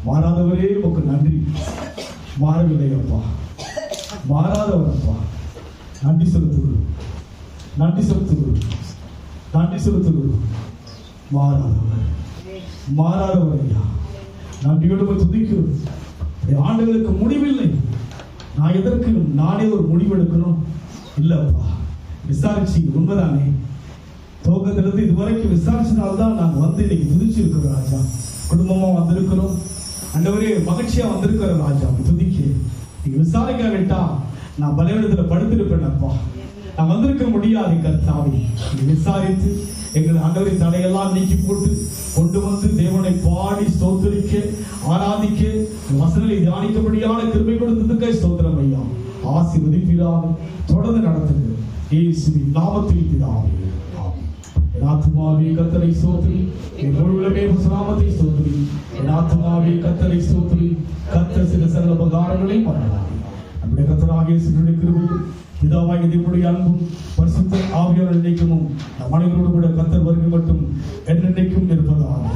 A: மாறாதவரே உனக்கு நன்றி. மாறவில்லை அப்பா, மாறாதவர் அப்பா. நன்றி செலுத்துகிறோம், நன்றி செலுத்துகிறோம், நன்றி செலுத்துகிறோம். மாறாதவர், மாறாதவர் ஐயா. நன்றியோடு துதிக்கிறோம். ஆண்டுகளுக்கு முடிவில்லை. நான் எதற்கு நானே ஒரு முடிவெடுக்கணும்? இல்லப்பா, விசாரிச்சு உண்மைதானே? துவக்கத்திலிருந்து இதுவரைக்கும் விசாரிச்சதால்தான் நாங்கள் வந்து இன்னைக்கு துதிச்சிருக்கிறோம் ராஜா. குடும்பமா வந்திருக்கிறோம் ஆண்டவரே, மகிழ்ச்சியா வந்திருக்கிறோம் ராஜா. துதிக்க நீங்க விசாரிக்காவிட்டா நான் பலவீனத்துல படுத்திருப்பேன் அப்பா. நான் வந்திருக்க முடியாது கர்த்தாவே. நீங்க விசாரித்து எங்கள் ஆண்டவரை தடையெல்லாம் நீக்கி போட்டு கொண்டு வந்து தேவனை பாடி ஸ்தோத்திரிக்க, ஆராதிக்க, வசனங்களை தியானிக்கபடியான கிருபை கொடுத்ததுக்கு ஸ்தோத்திரம் ஐயா. ஆசீர்வதிப்பீராக தொடர்ந்து நடத்துங்க இயேசுவின் நாமத்தில் பிதாவே. என் ஆத்துமாவே கர்த்தரை ஸ்தோத்திரி, என் முழுவதுமே நாமத்தை ஸ்தோத்திரி. என் ஆத்துமாவே கர்த்தரை ஸ்தோத்திரி. கர்த்தர் சில சகல உபகாரங்களையும் பண்ணலாம். நம்முடைய கர்த்தராகிய இயேசுவின் கிருபையும் பிதாவாகிய தேவனுடைய அன்பும் பரிசுத்த ஆவியானவரின் ஐக்கியமும் நம் அனைவரோடு கூட கர்த்தர் வருகை மட்டும் என்னென்னைக்கும் இருப்பதாக.